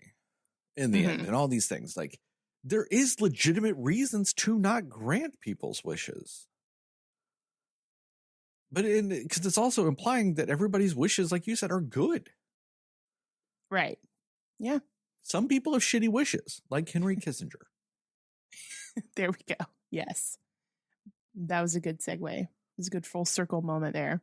in the end, and all these things. Like, there is legitimate reasons to not grant people's wishes. But because it's also implying that everybody's wishes, like you said, are good. Right. Yeah. Some people have shitty wishes, like Henry Kissinger. There we go. Yes. That was a good segue. It was a good full circle moment there.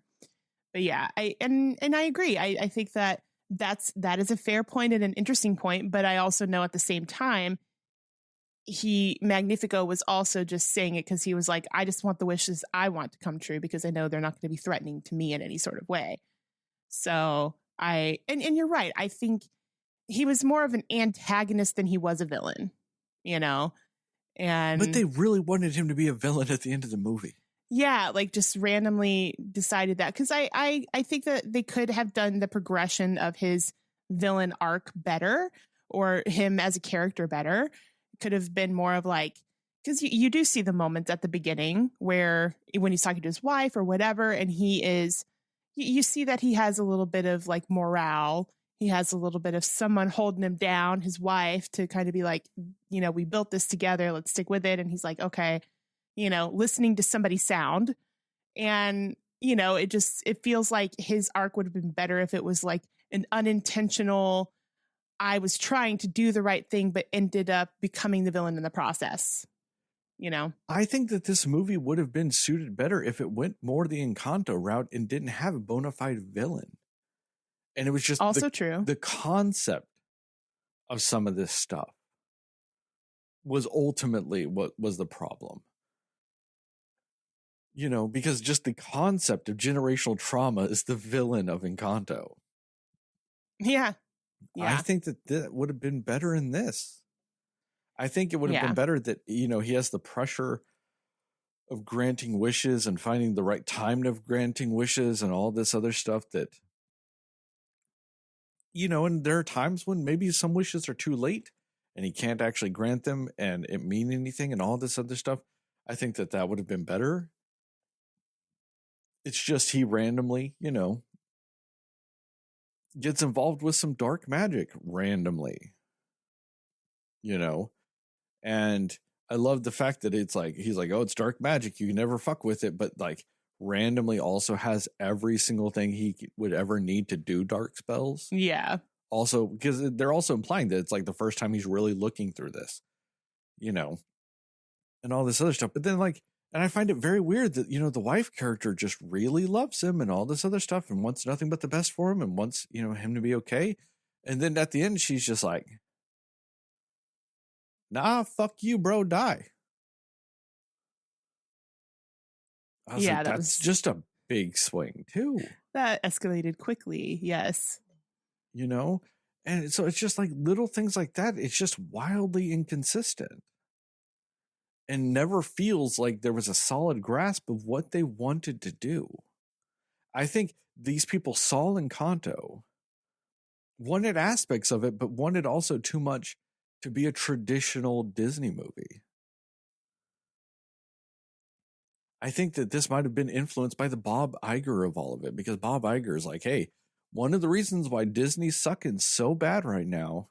But yeah, I agree. I think that is a fair point and an interesting point. But I also know at the same time, Magnifico was also just saying it because he was like, I just want the wishes I want to come true because I know they're not going to be threatening to me in any sort of way. So and you're right. I think he was more of an antagonist than he was a villain, but they really wanted him to be a villain at the end of the movie. Yeah. Like just randomly decided that. Cause I think that they could have done the progression of his villain arc better, or him as a character better. Could have been more of like, because you do see the moments at the beginning where when he's talking to his wife or whatever, and you see that he has a little bit of like morale. He has a little bit of someone holding him down, his wife, to kind of be like, we built this together. Let's stick with it. And he's like, okay, listening to somebody sound. And, it feels like his arc would have been better if it was like an unintentional, I was trying to do the right thing, but ended up becoming the villain in the process. I think that this movie would have been suited better if it went more the Encanto route and didn't have a bona fide villain. And it was just also true. The concept of some of this stuff was ultimately what was the problem. Because just the concept of generational trauma is the villain of Encanto. Yeah. I think that would have been better in this. I think it would have been better that, he has the pressure of granting wishes and finding the right time of granting wishes and all this other stuff that, and there are times when maybe some wishes are too late and he can't actually grant them and it mean anything and all this other stuff. I think that would have been better. It's just he randomly, gets involved with some dark magic randomly, and I love the fact that it's like, he's like, oh, it's dark magic. You can never fuck with it. But like randomly also has every single thing he would ever need to do dark spells. Yeah. Also, because they're also implying that it's like the first time he's really looking through this, and all this other stuff. But then and I find it very weird that, the wife character just really loves him and all this other stuff and wants nothing but the best for him and wants, him to be okay. And then at the end, she's just like, nah, fuck you, bro, die. I was like, that's just a big swing, too. That escalated quickly, yes. And so it's just like little things like that. It's just wildly inconsistent. And never feels like there was a solid grasp of what they wanted to do. I think these people saw Encanto, wanted aspects of it, but wanted also too much to be a traditional Disney movie. I think that this might have been influenced by the Bob Iger of all of it, because Bob Iger is like, hey, one of the reasons why Disney's sucking so bad right now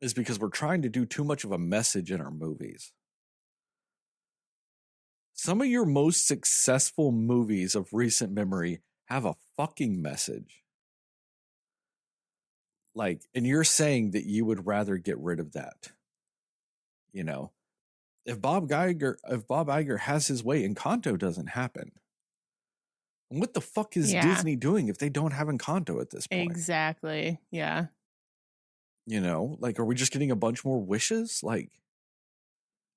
is because we're trying to do too much of a message in our movies. Some of your most successful movies of recent memory have a fucking message. And you're saying that you would rather get rid of that. If Bob Iger has his way, Encanto doesn't happen. And what the fuck is Disney doing if they don't have Encanto at this point? Exactly. Yeah. Are we just getting a bunch more wishes?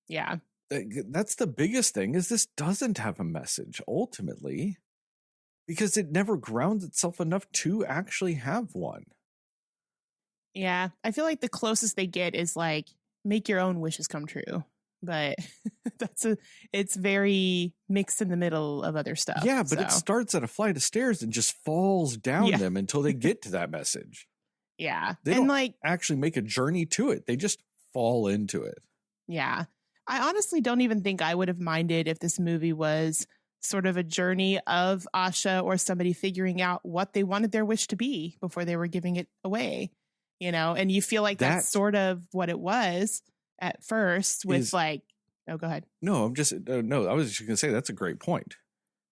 Yeah. That's the biggest thing, is this doesn't have a message ultimately, because it never grounds itself enough to actually have one. Yeah. I feel like the closest they get is make your own wishes come true. But it's very mixed in the middle of other stuff. Yeah, but it starts at a flight of stairs and just falls down them until they get to that message. Yeah. They don't actually make a journey to it. They just fall into it. Yeah. I honestly don't even think I would have minded if this movie was sort of a journey of Asha or somebody figuring out what they wanted their wish to be before they were giving it away, and you feel like that's sort of what it was at first with oh, go ahead. No, I was just going to say that's a great point.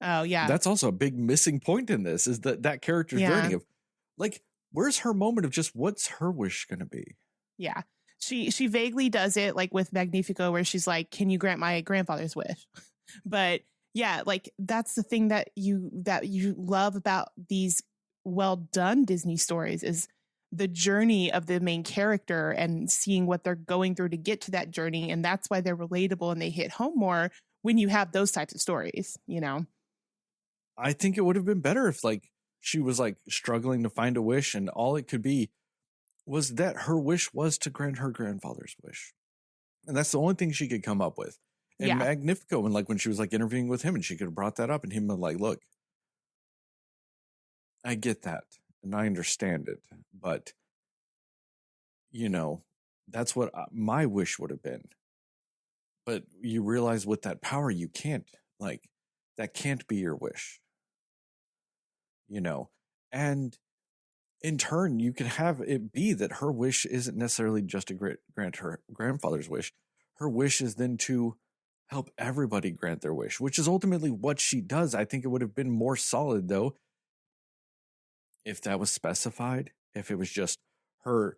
Oh, yeah. That's also a big missing point in this, is that character's journey of where's her moment of just what's her wish going to be? Yeah. She vaguely does it with Magnifico, where she's like, can you grant my grandfather's wish? But yeah, that's the thing that you love about these well done Disney stories is the journey of the main character and seeing what they're going through to get to that journey. And that's why they're relatable and they hit home more when you have those types of stories, I think it would have been better if she was struggling to find a wish and all it could be was that her wish was to grant her grandfather's wish. And that's the only thing she could come up with. And Magnifico, and when she was interviewing with him and she could have brought that up and him was look, I get that and I understand it, but that's what my wish would have been. But you realize with that power, you can't, like, that can't be your wish. You know? And in turn, you can have it be that her wish isn't necessarily just to grant her grandfather's wish. Her wish is then to help everybody grant their wish, which is ultimately what she does. I think it would have been more solid, though, if that was specified, if it was just her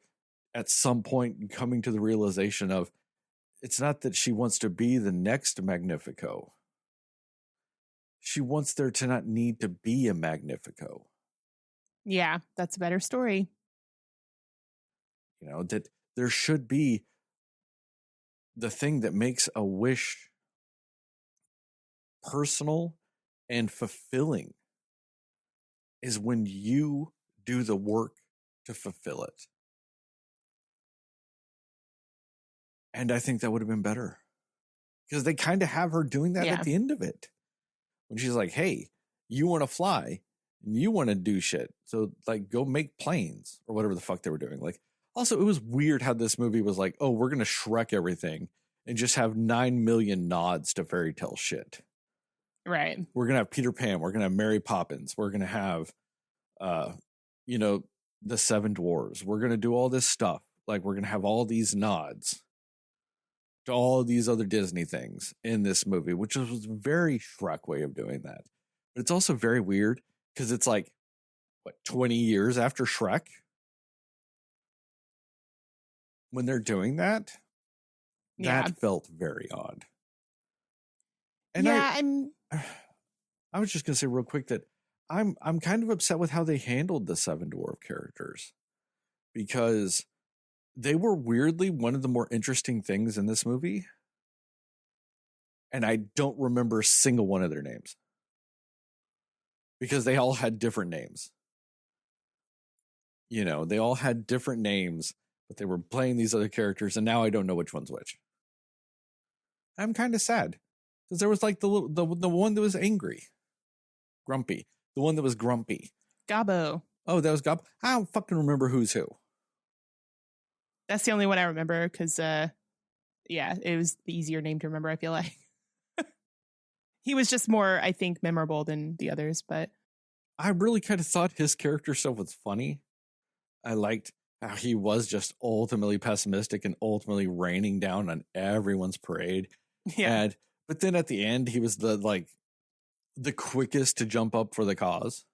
at some point coming to the realization of it's not that she wants to be the next Magnifico. She wants there to not need to be a Magnifico. Yeah, that's a better story. You know, that there should be the thing that makes a wish personal and fulfilling is when you do the work to fulfill it. And I think that would have been better because they kind of have her doing that at the end of it. When she's like, hey, you want to fly and you want to do shit. So like, go make planes or whatever the fuck they were doing. Like, also it was weird how this movie was like, oh, we're going to Shrek everything and just have 9 million nods to fairy tale shit. Right. We're going to have Peter Pan. We're going to have Mary Poppins. We're going to have, you know, the Seven Dwarves. We're going to do all this stuff. Like, we're going to have all these nods to all these other Disney things in this movie, which was a very Shrek way of doing that. But it's also very weird because it's like, what, 20 years after Shrek? When they're doing that? Yeah. That felt very odd. And yeah, I was just going to say real quick that I'm kind of upset with how they handled the Seven Dwarf characters because they were weirdly one of the more interesting things in this movie. And I don't remember a single one of their names because they all had different names. You know, they all had different names, but they were playing these other characters. And now I don't know which one's which. I'm kind of sad because there was like the one that was angry, grumpy, the one that was grumpy. Gobbo. Oh, that was Gobbo. I don't fucking remember who's who. That's the only one I remember because, yeah, it was the easier name to remember, I feel like. He was just more, I think, memorable than the others, but. I really kind of thought his character stuff was funny. I liked how he was just ultimately pessimistic and ultimately raining down on everyone's parade. Yeah. But then at the end, he was the quickest to jump up for the cause.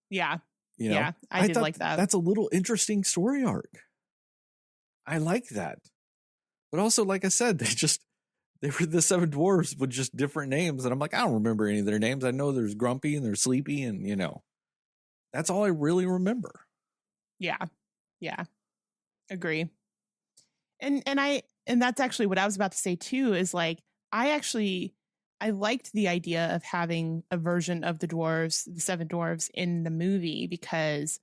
Yeah. You know? Yeah, I did like that. That's a little interesting story arc. I like that. But also, like I said, they were the Seven Dwarves with just different names. And I'm like, I don't remember any of their names. I know there's Grumpy and there's Sleepy and, you know, that's all I really remember. Yeah. Yeah. Agree. And that's actually what I was about to say too, is like, I liked the idea of having a version of the dwarves, the Seven Dwarves in the movie, because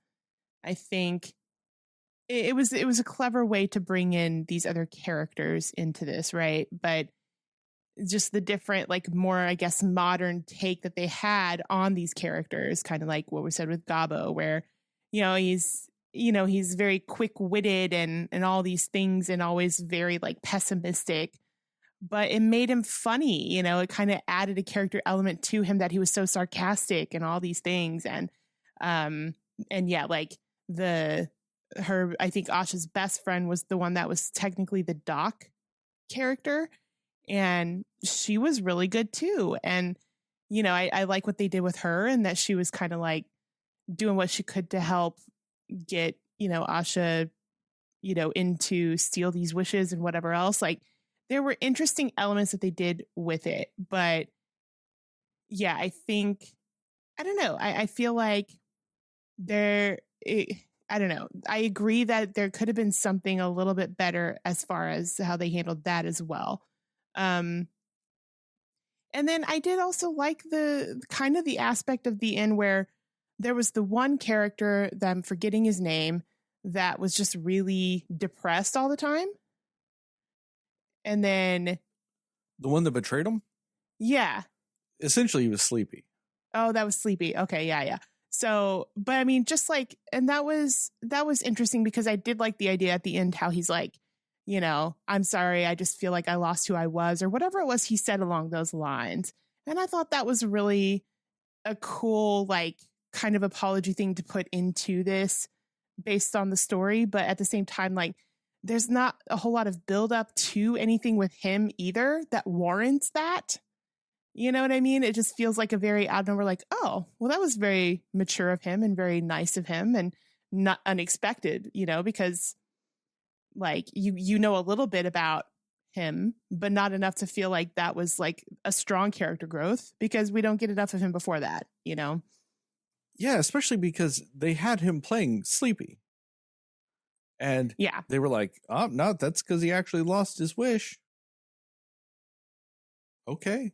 I think it was a clever way to bring in these other characters into this, right? But just the different, like, more, I guess, modern take that they had on these characters, kind of like what we said with Gobbo, where, he's very quick-witted and all these things and always very, like, pessimistic, but it made him funny. It kind of added a character element to him that he was so sarcastic and all these things. And yeah, like I think Asha's best friend was the one that was technically the Doc character, and she was really good too. And I like what they did with her, and that she was kind of like doing what she could to help get Asha into steal these wishes and whatever else. Like, there were interesting elements that they did with it, but yeah, I don't know, I feel like I don't know. I agree that there could have been something a little bit better as far as how they handled that as well. And then I did also like the kind of the aspect of the end where there was the one character that I'm forgetting his name that was just really depressed all the time. And then the one that betrayed him? Yeah. Essentially, he was Sleepy. Oh, that was Sleepy. Okay. Yeah. So, but I mean, just like, and that was interesting because I did like the idea at the end, how he's like, I'm sorry, I just feel like I lost who I was, or whatever it was he said along those lines. And I thought that was really a cool, like, kind of apology thing to put into this based on the story. But at the same time, like, there's not a whole lot of build up to anything with him either that warrants that. You know what I mean? It just feels like a very odd number, like, oh, well, that was very mature of him and very nice of him and not unexpected, because like you know a little bit about him, but not enough to feel like that was like a strong character growth, because we don't get enough of him before that, Yeah, especially because they had him playing Sleepy. And they were like, oh, no, that's because he actually lost his wish. Okay.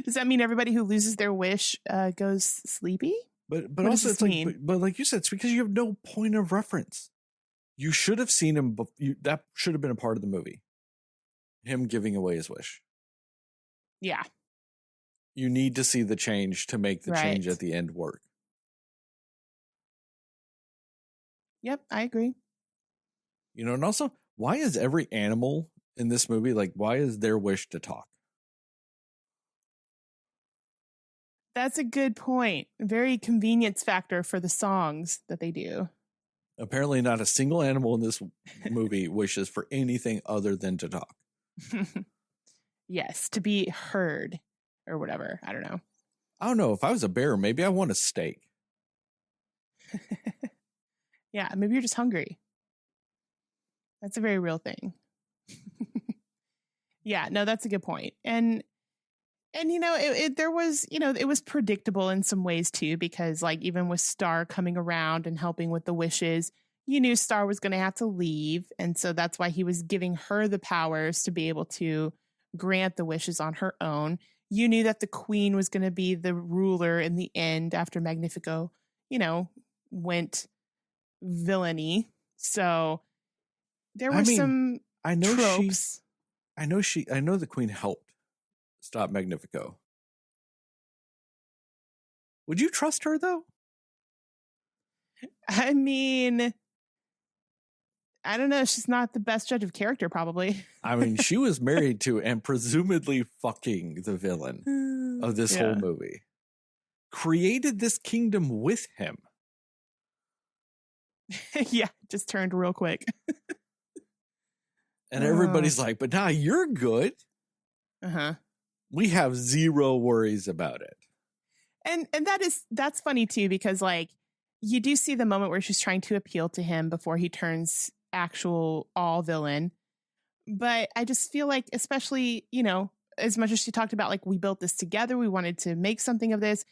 Does that mean everybody who loses their wish goes sleepy? But also it's like, but like you said, it's because you have no point of reference. You should have seen him. That should have been a part of the movie. Him giving away his wish. Yeah. You need to see the change to make the change at the end work. Yep, I agree. And also, why is every animal in this movie, like, why is their wish to talk? That's a good point. Very convenience factor for the songs that they do. Apparently not a single animal in this movie wishes for anything other than to talk. Yes, to be heard or whatever. I don't know. I don't know. If I was a bear, maybe I want a steak. Yeah, maybe you're just hungry. That's a very real thing. Yeah, no, that's a good point. And there was, it was predictable in some ways too, because like even with Star coming around and helping with the wishes, you knew Star was going to have to leave. And so that's why he was giving her the powers to be able to grant the wishes on her own. You knew that the queen was going to be the ruler in the end after Magnifico, went villainy. So there were some tropes. I know the queen helped stop Magnifico. Would you trust her though? I mean, I don't know. She's not the best judge of character, probably. I mean, she was married to and presumably fucking the villain of this whole movie. Created this kingdom with him. Yeah, just turned real quick. And everybody's like, but now you're good. Uh-huh. We have zero worries about it. And that's funny too, because like you do see the moment where she's trying to appeal to him before he turns actual all villain. But I just feel like, especially, as much as she talked about like, we built this together, we wanted to make something of this,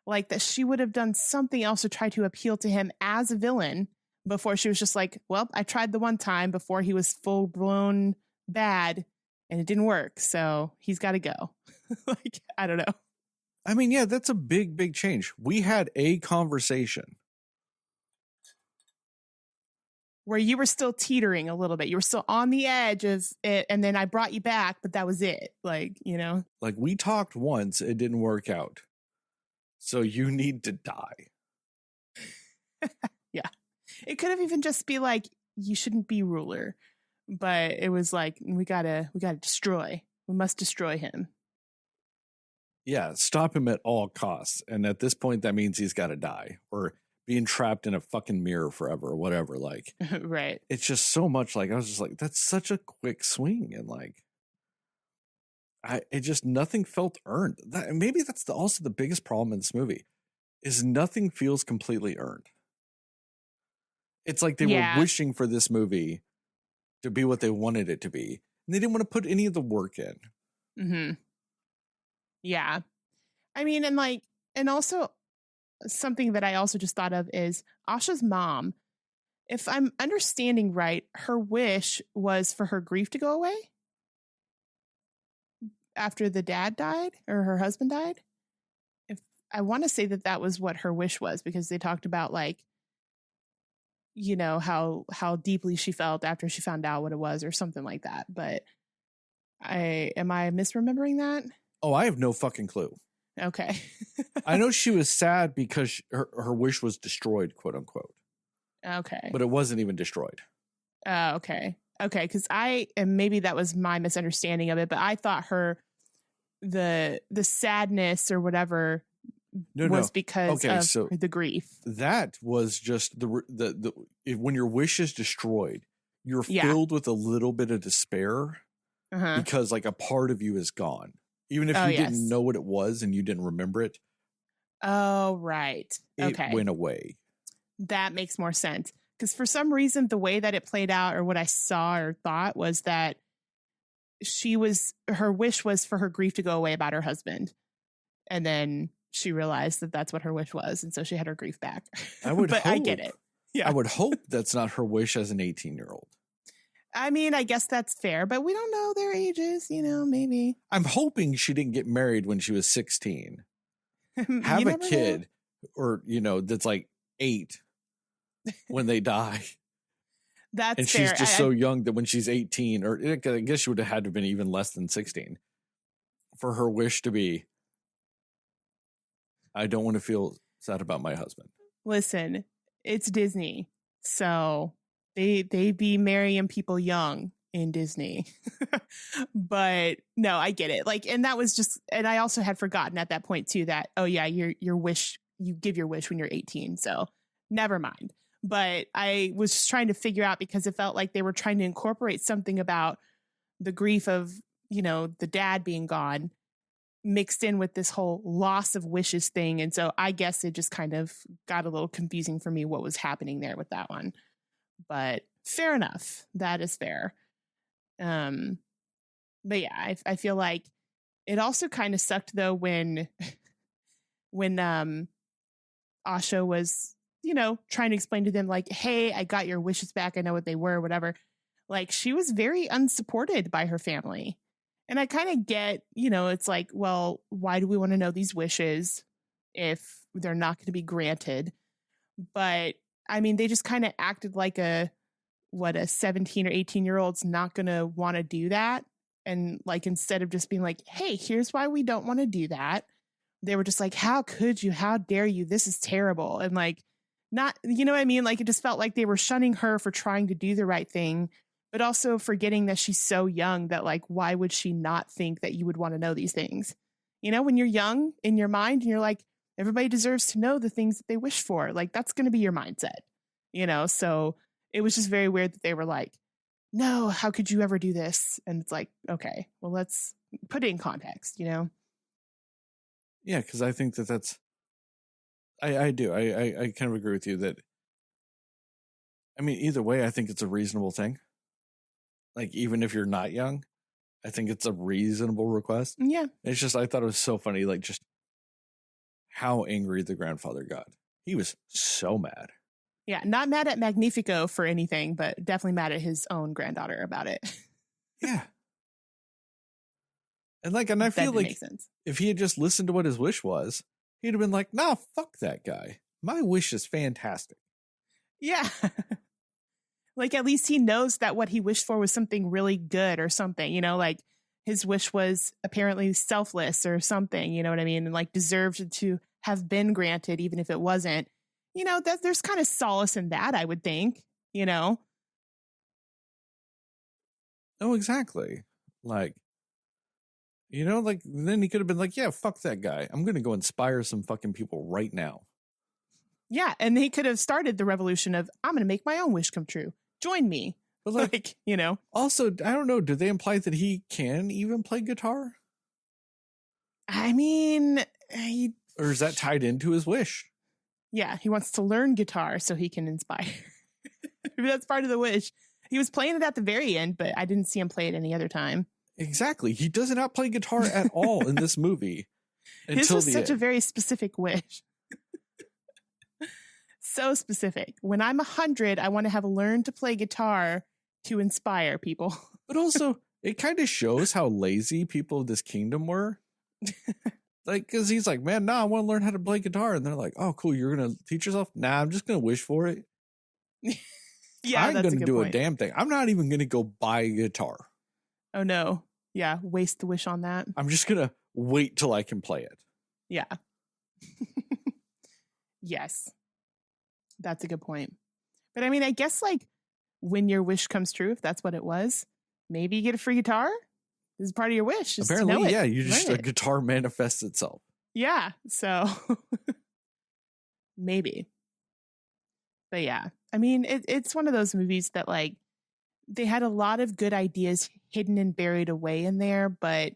like that she would have done something else to try to appeal to him as a villain before she was just like, well, I tried the one time before he was full blown bad and it didn't work. So he's got to go. Like, I don't know. I mean, yeah, that's a big, big change. We had a conversation where you were still teetering a little bit. You were still on the edge of it. And then I brought you back, but that was it. Like, like we talked once, it didn't work out. So you need to die. Yeah. It could have even just be like, you shouldn't be ruler, but it was like, we gotta destroy. We must destroy him. Yeah. Stop him at all costs. And at this point, that means he's got to die or being trapped in a fucking mirror forever or whatever. Like, right. It's just so much like, I was just like, that's such a quick swing. And like, nothing felt earned. Maybe that's also the biggest problem in this movie is nothing feels completely earned. It's like they were wishing for this movie to be what they wanted it to be. And they didn't want to put any of the work in. Mm-hmm. Yeah. I mean, and also something that I also just thought of is Asha's mom. If I'm understanding right, her wish was for her grief to go away after the dad died or her husband died. If I want to say that was what her wish was, because they talked about like, how deeply she felt after she found out what it was or something like that. But am I misremembering that? Oh, I have no fucking clue. Okay. I know she was sad because her wish was destroyed, quote unquote. Okay. But it wasn't even destroyed. Okay. Okay, because and maybe that was my misunderstanding of it, but I thought the sadness or whatever was because of the grief. That was just when your wish is destroyed, you're filled with a little bit of despair because like a part of you is gone. Even if you didn't know what it was and you didn't remember it. Oh, right. It went away. That makes more sense. Because for some reason, the way that it played out or what I saw or thought was that her wish was for her grief to go away about her husband. And then she realized that that's what her wish was. And so she had her grief back. I get it. Yeah. I would hope that's not her wish as an 18-year-old. I mean, I guess that's fair, but we don't know their ages, maybe. I'm hoping she didn't get married when she was 16. Have a kid or, that's like 8 when they die. That's and fair. She's just so young that when she's 18, or I guess she would have had to have been even less than 16 for her wish to be, I don't want to feel sad about my husband. Listen, it's Disney. So they be marrying people young in Disney. But no, I get it. Like, and that was just, and I also had forgotten at that point too, that, oh yeah, your wish, you give your wish when you're 18. So never mind. But I was just trying to figure out because it felt like they were trying to incorporate something about the grief of, the dad being gone mixed in with this whole loss of wishes thing. And so I guess it just kind of got a little confusing for me what was happening there with that one. But fair enough. That is fair. But yeah, I feel like it also kind of sucked though when Asha was, trying to explain to them like, hey, I got your wishes back. I know what they were, whatever. Like she was very unsupported by her family. And I kind of get, it's like, well, why do we want to know these wishes if they're not going to be granted? But I mean, they just kind of acted like a 17 or 18-year-old's not going to want to do that. And like, instead of just being like, hey, here's why we don't want to do that. They were just like, how could you? How dare you? This is terrible. And like, not, you know what I mean? Like, it just felt like they were shunning her for trying to do the right thing, but also forgetting that she's so young that like, why would she not think that you would want to know these things? When you're young in your mind and you're like, everybody deserves to know the things that they wish for. Like, that's going to be your mindset, So it was just very weird that they were like, no, how could you ever do this? And it's like, okay, well, let's put it in context, Yeah, because I think that's, I do. I kind of agree with you that, I mean, either way, I think it's a reasonable thing. Like, even if you're not young, I think it's a reasonable request. Yeah. It's just, I thought it was so funny, like, just how angry the grandfather got. He was so mad. Yeah, not mad at Magnifico for anything, but definitely mad at his own granddaughter about it. Yeah. And I feel like if he had just listened to what his wish was, he'd have been like, nah, fuck that guy. My wish is fantastic. Yeah. Like, at least he knows that what he wished for was something really good or something, like his wish was apparently selfless or something, you know what I mean? And like deserved to have been granted, even if it wasn't, that there's kind of solace in that, I would think, Oh, exactly. Like, then he could have been like, yeah, fuck that guy. I'm going to go inspire some fucking people right now. Yeah. And he could have started the revolution of, I'm going to make my own wish come true. Join me. But like, Also, I don't know. Do they imply that he can even play guitar? I mean, or is that tied into his wish? Yeah. He wants to learn guitar so he can inspire. Maybe that's part of the wish. He was playing it at the very end, but I didn't see him play it any other time. Exactly. He does not play guitar at all in this movie. His was such a very specific wish. So specific. When I'm 100, I want to have learned to play guitar to inspire people. But also, it kind of shows how lazy people of this kingdom were. Like, because he's like, man, I want to learn how to play guitar. And they're like, oh, cool. You're going to teach yourself? Nah, I'm just going to wish for it. Yeah, I'm going to do a damn thing. I'm not even going to go buy a guitar. Oh, no. Yeah, waste the wish on that. I'm just going to wait till I can play it. Yeah. Yes. That's a good point. But I mean, I guess like when your wish comes true, if that's what it was, maybe you get a free guitar. This is part of your wish. Just Apparently, know it. yeah, you just Learn a it. guitar manifests itself. Yeah, so maybe. But yeah, I mean, it's one of those movies that like they had a lot of good ideas hidden and buried away in there, but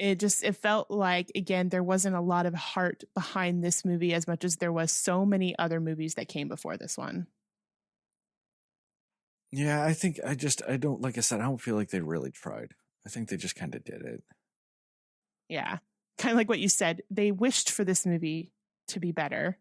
it felt like, again, there wasn't a lot of heart behind this movie as much as there was so many other movies that came before this one. Yeah, I don't, like I said, I don't feel like they really tried. I think they just kind of did it. Yeah. Kind of like what you said. They wished for this movie to be better.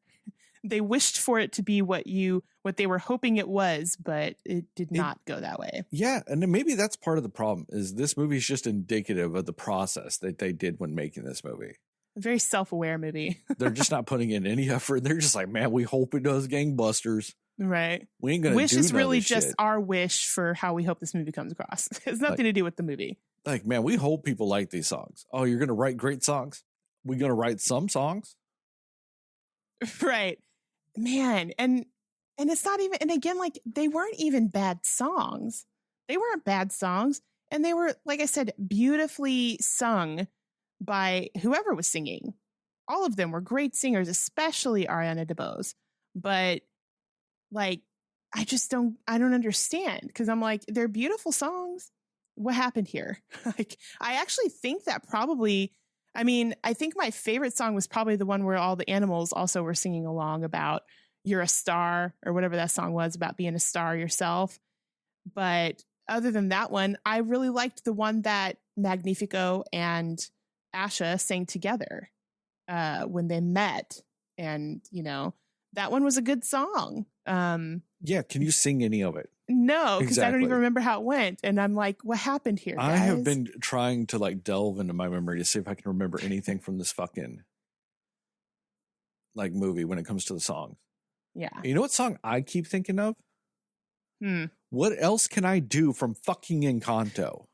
They wished for it to be what they were hoping it was, but it did not go that way. Yeah, and then maybe that's part of the problem is this movie is just indicative of the process that they did when making this movie. A very self-aware movie. They're just not putting in any effort. They're just like, man, we hope it does gangbusters. Right. We ain't gonna wish do is really shit. just our wish for how we hope this movie comes across. It has nothing to do with the movie. Like, man, we hope people like these songs. Oh, you're gonna write great songs? We're gonna write some songs. Right. Man, and it's not even, and again, like they weren't even bad songs. They weren't bad songs, and they were, like I said, beautifully sung by whoever was singing. All of them were great singers, especially Ariana DeBose. But like, I don't understand, because I'm like, they're beautiful songs. What happened here? Like, I actually think that probably, I mean, I think my favorite song was probably the one where all the animals also were singing along about you're a star, or whatever that song was about being a star yourself. But other than that one, I really liked the one that Magnifico and Asha sang together when they met. And, you know, that one was a good song. Yeah, can you sing any of it? No, because I don't Exactly. even remember how it went. And I'm like, what happened here, guys? I have been trying to like delve into my memory to see if I can remember anything from this fucking like movie when it comes to the songs. Yeah. You know what song I keep thinking of? Hmm. What else can I do from fucking Encanto?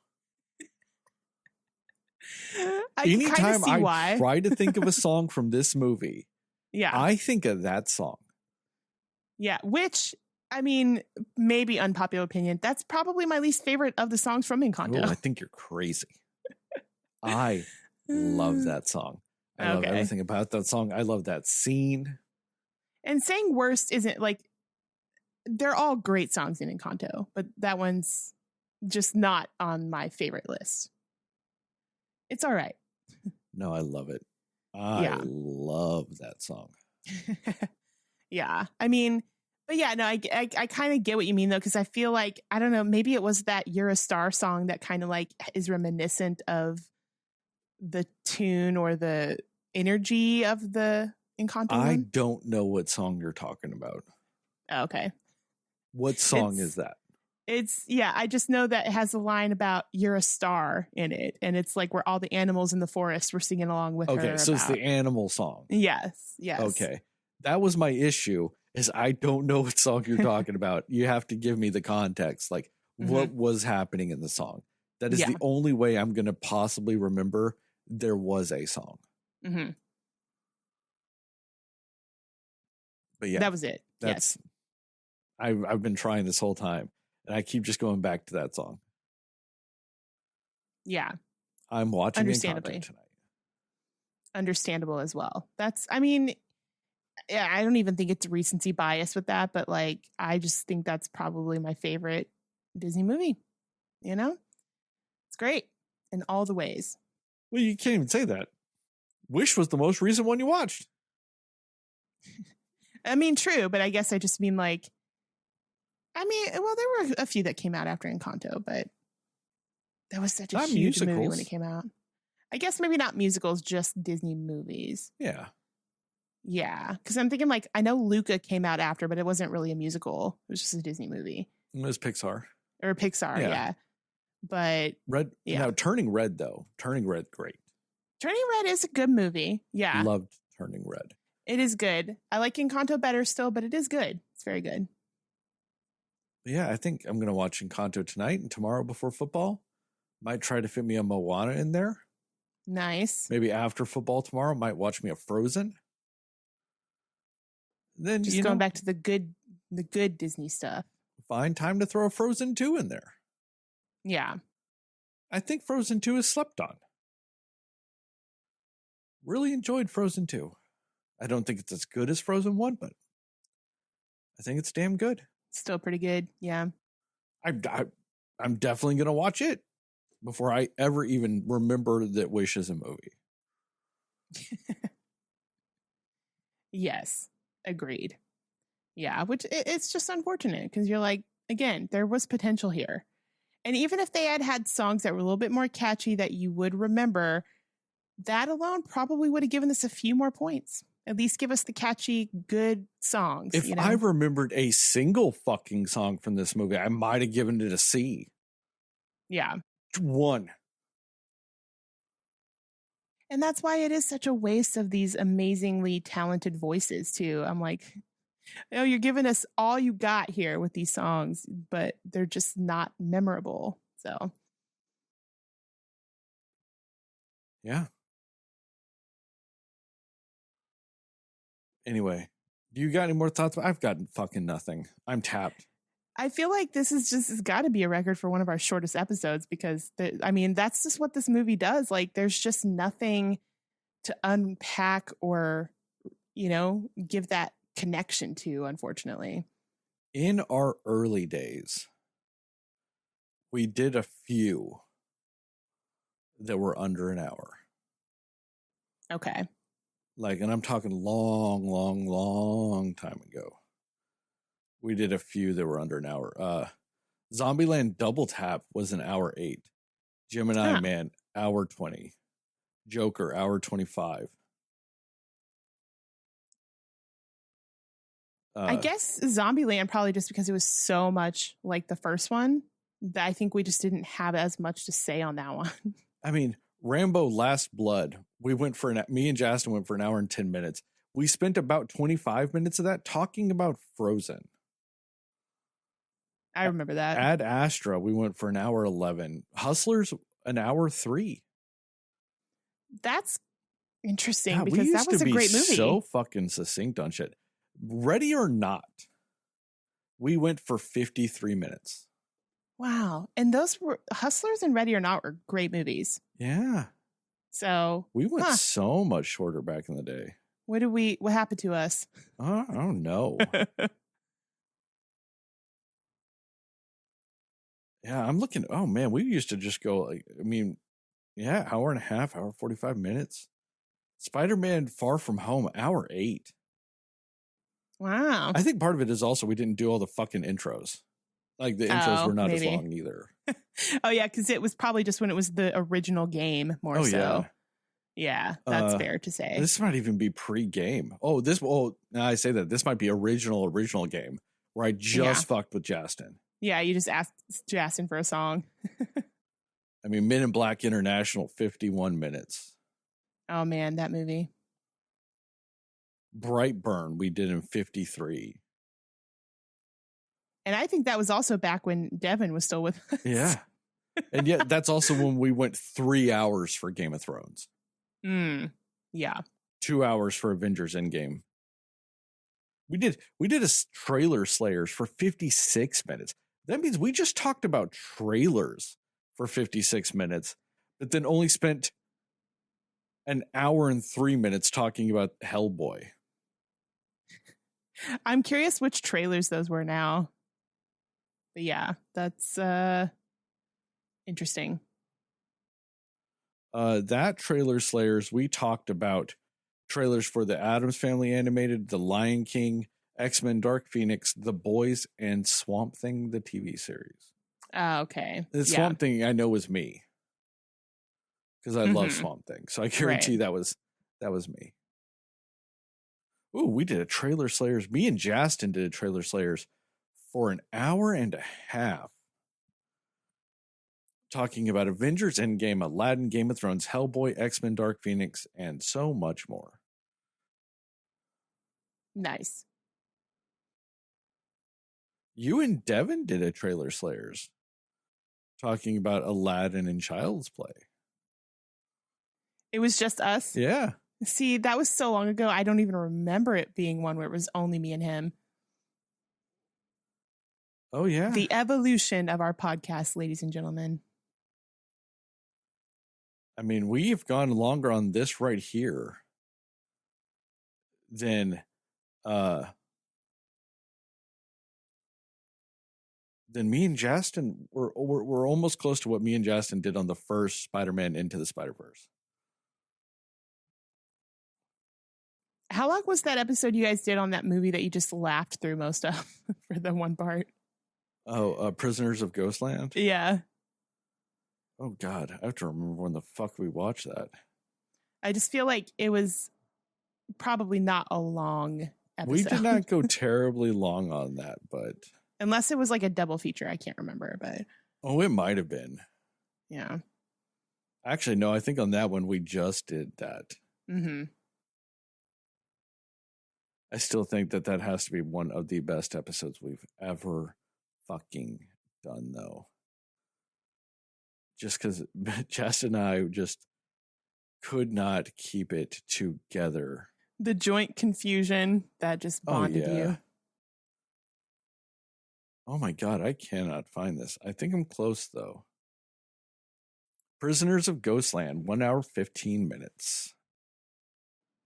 Anytime I try to think of a song from this movie, yeah, I think of that song. Yeah, which, I mean, maybe unpopular opinion, that's probably my least favorite of the songs from Encanto. Ooh, I think you're crazy. I love that song. I love everything about that song. I love that scene. And saying worst isn't like, they're all great songs in Encanto, but that one's just not on my favorite list. It's all right. No, I love it. I love that song. Yeah. I mean, but yeah, no, I kind of get what you mean though, because I feel like, I don't know, maybe it was that You're a Star song that kind of like is reminiscent of the tune or the energy of the Encanto I one. don't know what song you're talking about. Oh, okay. What song is that? I just know that it has a line about you're a star in it. And it's like where all the animals in the forest were singing along with her. Okay, so it's the animal song. Yes. Okay. That was my issue, is I don't know what song you're talking about. You have to give me the context, like what was happening in the song. That is the only way I'm going to possibly remember there was a song. Mm-hmm. But yeah. That was it. Yes. I've been trying this whole time, and I keep just going back to that song. Yeah. I'm watching Encanto tonight. Understandable as well. I mean, yeah, I don't even think it's recency bias with that, but like, I just think that's probably my favorite Disney movie. You know? It's great in all the ways. Well, you can't even say that. Wish was the most recent one you watched. I mean, true, but I guess I just mean like, well, there were a few that came out after Encanto, but that was such a huge movie when it came out. I guess maybe not musicals, just Disney movies. Yeah. Yeah, because I'm thinking like, I know Luca came out after, but it wasn't really a musical. It was just a Disney movie. It was Pixar. Or Pixar, yeah. But Red. Yeah. Now, Turning Red, though. Turning Red, great. Turning Red is a good movie. Yeah. Loved Turning Red. It is good. I like Encanto better still, but it is good. It's very good. Yeah, I think I'm going to watch Encanto tonight and tomorrow before football. Might try to fit me a Moana in there. Nice. Maybe after football tomorrow, might watch me a Frozen. Then just going back to the good Disney stuff. find time to throw Frozen 2 in there. Yeah. I think Frozen 2 is slept on. Really enjoyed Frozen 2. I don't think it's as good as Frozen 1, but I think it's damn good. Still pretty good. Yeah. I'm definitely going to watch it before I ever even remember that Wish is a movie. Yes. Agreed. Yeah. Which it's just unfortunate because you're like, again, there was potential here. And even if they had songs that were a little bit more catchy that you would remember, that alone probably would have given us a few more points. At least give us the catchy, good songs. If I remembered a single fucking song from this movie, I might have given it a C. Yeah. 1. And that's why it is such a waste of these amazingly talented voices, too. I'm like, you're giving us all you got here with these songs, but they're just not memorable. So. Yeah. Anyway, do you got any more thoughts? I've got fucking nothing. I'm tapped. I feel like this is just has got to be a record for one of our shortest episodes because that's just what this movie does. Like, there's just nothing to unpack or, give that connection to, unfortunately. In our early days, we did a few that were under an hour. Okay. And I'm talking long time ago. We did a few that were under an hour. Zombieland Double Tap was an hour 8. Gemini Man, hour 20. Joker, hour 25. I guess Zombieland probably just because it was so much like the first one that I think we just didn't have as much to say on that one. I mean, Rambo Last Blood, me and Justin went for an hour and 10 minutes. We spent about 25 minutes of that talking about Frozen. I remember that. Ad Astra, we went for an hour 11. Hustlers, an hour 3. That's interesting because that was a great movie. So fucking succinct on shit. Ready or Not, we went for 53 minutes. Wow. And those were Hustlers and Ready or Not were great movies. Yeah. So we went so much shorter back in the day. What happened to us? I don't know. Yeah, I'm looking. Oh man, we used to just go hour and a half, hour 45 minutes. Spider-Man Far From Home, hour 8. Wow. I think part of it is also we didn't do all the fucking intros. Like the intros were not as long either. Oh yeah, because it was probably just when it was the original game more so. Yeah, that's fair to say. This might even be pre-game. Now I say that this might be original game where I just fucked with Justin. Yeah, you just asked Justin for a song. I mean, Men in Black International, 51 minutes. Oh man, that movie. Brightburn, we did in 53. And I think that was also back when Devin was still with us. Yeah. And yet that's also when we went 3 hours for Game of Thrones. Yeah. 2 hours for Avengers Endgame. We did a trailer Slayers for 56 minutes. That means we just talked about trailers for 56 minutes, but then only spent an hour and 3 minutes talking about Hellboy. I'm curious which trailers those were now. But yeah, that's interesting. That trailer Slayers, we talked about trailers for the Addams Family animated, The Lion King, X-Men Dark Phoenix, The Boys, and Swamp Thing, the TV series. Okay. The Swamp Thing I know was me. Because I love Swamp Thing. So I guarantee that was me. Ooh, we did a trailer Slayers. Me and Justin did a trailer Slayers for an hour and a half. Talking about Avengers Endgame, Aladdin, Game of Thrones, Hellboy, X-Men Dark Phoenix, and so much more. Nice. You and Devin did a trailer Slayers. Talking about Aladdin and Child's Play. It was just us? Yeah. See, that was so long ago, I don't even remember it being one where it was only me and him. Oh, yeah. The evolution of our podcast, ladies and gentlemen. I mean, we've gone longer on this right here than me and Justin. We're almost close to what me and Justin did on the first Spider-Man Into the Spider-Verse. How long was that episode you guys did on that movie that you just laughed through most of for the one part? Oh, Prisoners of Ghostland? Yeah. Oh, God. I have to remember when the fuck we watched that. I just feel like it was probably not a long episode. We did not go terribly long on that, but... Unless it was like a double feature. I can't remember, but... Oh, it might have been. Yeah. Actually, no, I think on that one we just did that. Mm-hmm. I still think that has to be one of the best episodes we've ever fucking done, though. Just because Jess and I just could not keep it together. The joint confusion that just bonded you. Oh my God, I cannot find this. I think I'm close, though. Prisoners of Ghostland, 1 hour, 15 minutes.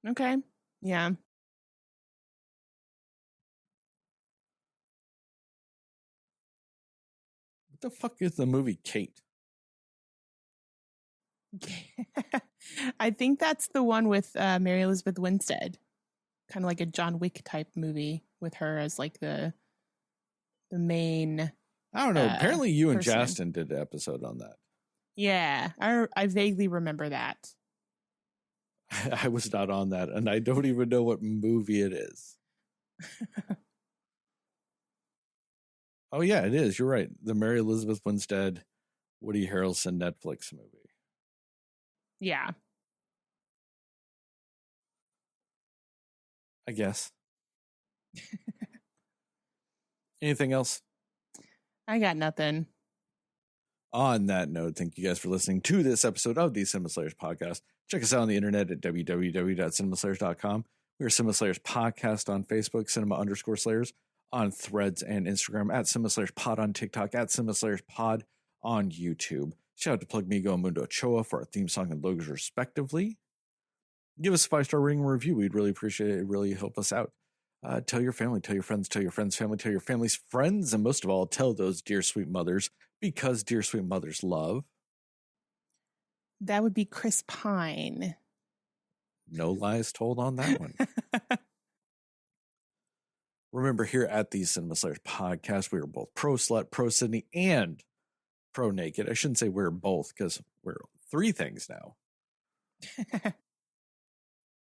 Okay. Yeah. What the fuck is the movie Kate? I think that's the one with Mary Elizabeth Winstead. Kind of like a John Wick type movie with her as like the main. I don't know. Apparently you and person. Justin did an episode on that. Yeah, I vaguely remember that. I was not on that, and I don't even know what movie it is. Oh, yeah, it is. You're right. The Mary Elizabeth Winstead, Woody Harrelson Netflix movie. Yeah. I guess. Anything else? I got nothing. On that note, thank you guys for listening to this episode of the Cinema Slayers podcast. Check us out on the internet at www.cinemaslayers.com. We're Cinema Slayers Podcast on Facebook, Cinema_Slayers on Threads and Instagram, at Cinema Slayers Pod on TikTok, at Cinema Slayers Pod on YouTube. Shout out to Plug Migo and Mundo Ochoa for our theme song and logos, respectively. Give us a 5-star rating and review. We'd really appreciate it. It really help us out. Tell your family, tell your friends' family, tell your family's friends, and most of all, tell those dear sweet mothers, because dear sweet mothers love. That would be Chris Pine. No lies told on that one. Remember, here at the Cinema Slayers podcast, we are both pro slut, pro Sydney, and pro naked. I shouldn't say we're both, because we're 3 things now.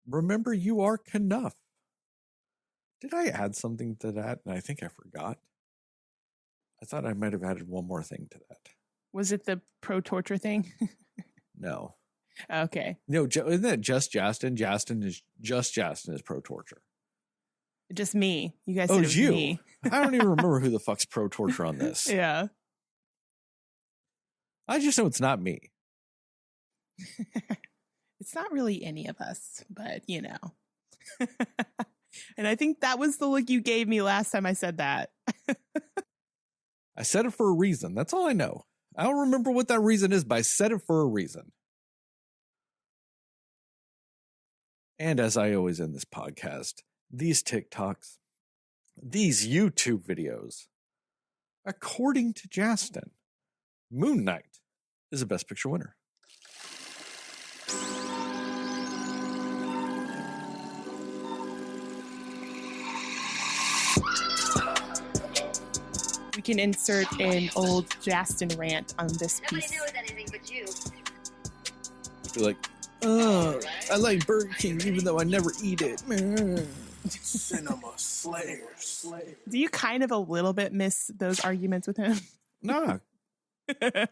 Remember, you are Knuff. Did I add something to that? And I think I forgot. I thought I might have added one more thing to that. Was it the pro torture thing? No. Okay. No, isn't that just Justin? Justin is pro torture. Just me. You guys said Oh, it was you. me. I don't even remember who the fuck's pro torture on this. Yeah. I just know it's not me. It's not really any of us, but you know. And I think that was the look you gave me last time I said that. I said it for a reason. That's all I know. I don't remember what that reason is, but I said it for a reason. And as I always end this podcast, these TikToks, these YouTube videos, according to Justin, Moon Knight is a Best Picture winner. We can insert an old Justin rant on this Nobody piece. knew it was anything but you. Be like, oh, I like Burger King even though I never eat it. Cinema Slayers. Do you kind of a little bit miss those arguments with him? Nah. Because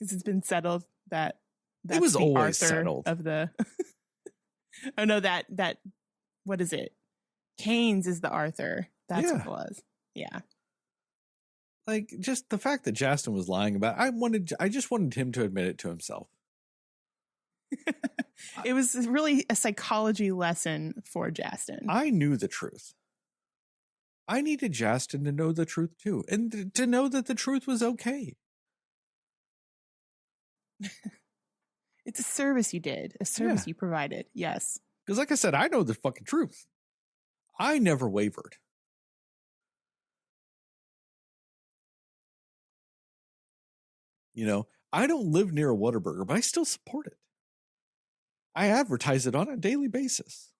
it's been settled that that's It was the always Arthur settled. of the. Oh no, that what is it? Keynes is the Arthur. That's Yeah. what it was. Yeah. Like, just the fact that Justin was lying about it, I just wanted him to admit it to himself. It was really a psychology lesson for Justin. I knew the truth. I needed Justin to know the truth too, and to know that the truth was okay. It's a service you did, a service you provided. Yes. Because like I said, I know the fucking truth. I never wavered. You know, I don't live near a Whataburger, but I still support it. I advertise it on a daily basis.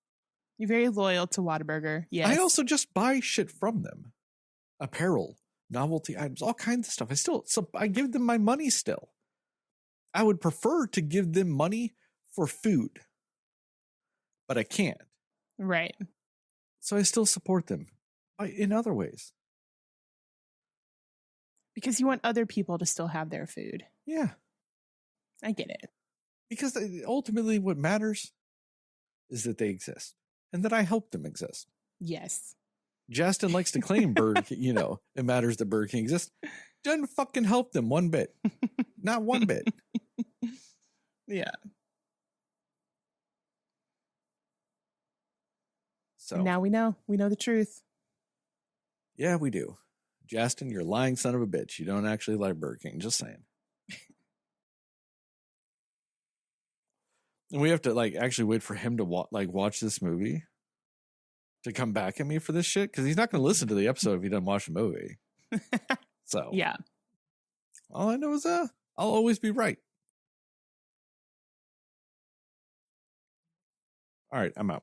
You're very loyal to Whataburger. Yes. I also just buy shit from them. Apparel, novelty items, all kinds of stuff. I give them my money still. I would prefer to give them money for food, but I can't. Right. So I still support them in other ways. Because you want other people to still have their food. Yeah. I get it. Because ultimately what matters is that they exist and that I help them exist. Yes. Justin likes to claim it matters that Burger King exists. Doesn't fucking help them one bit. Not one bit. Yeah. So and now we know the truth. Yeah, we do. Justin, you're a lying son of a bitch. You don't actually like Burger King. Just saying. And we have to actually wait for him to watch this movie to come back at me for this shit, because he's not going to listen to the episode if he doesn't watch the movie. So yeah, all I know is I'll always be right. All right, I'm out.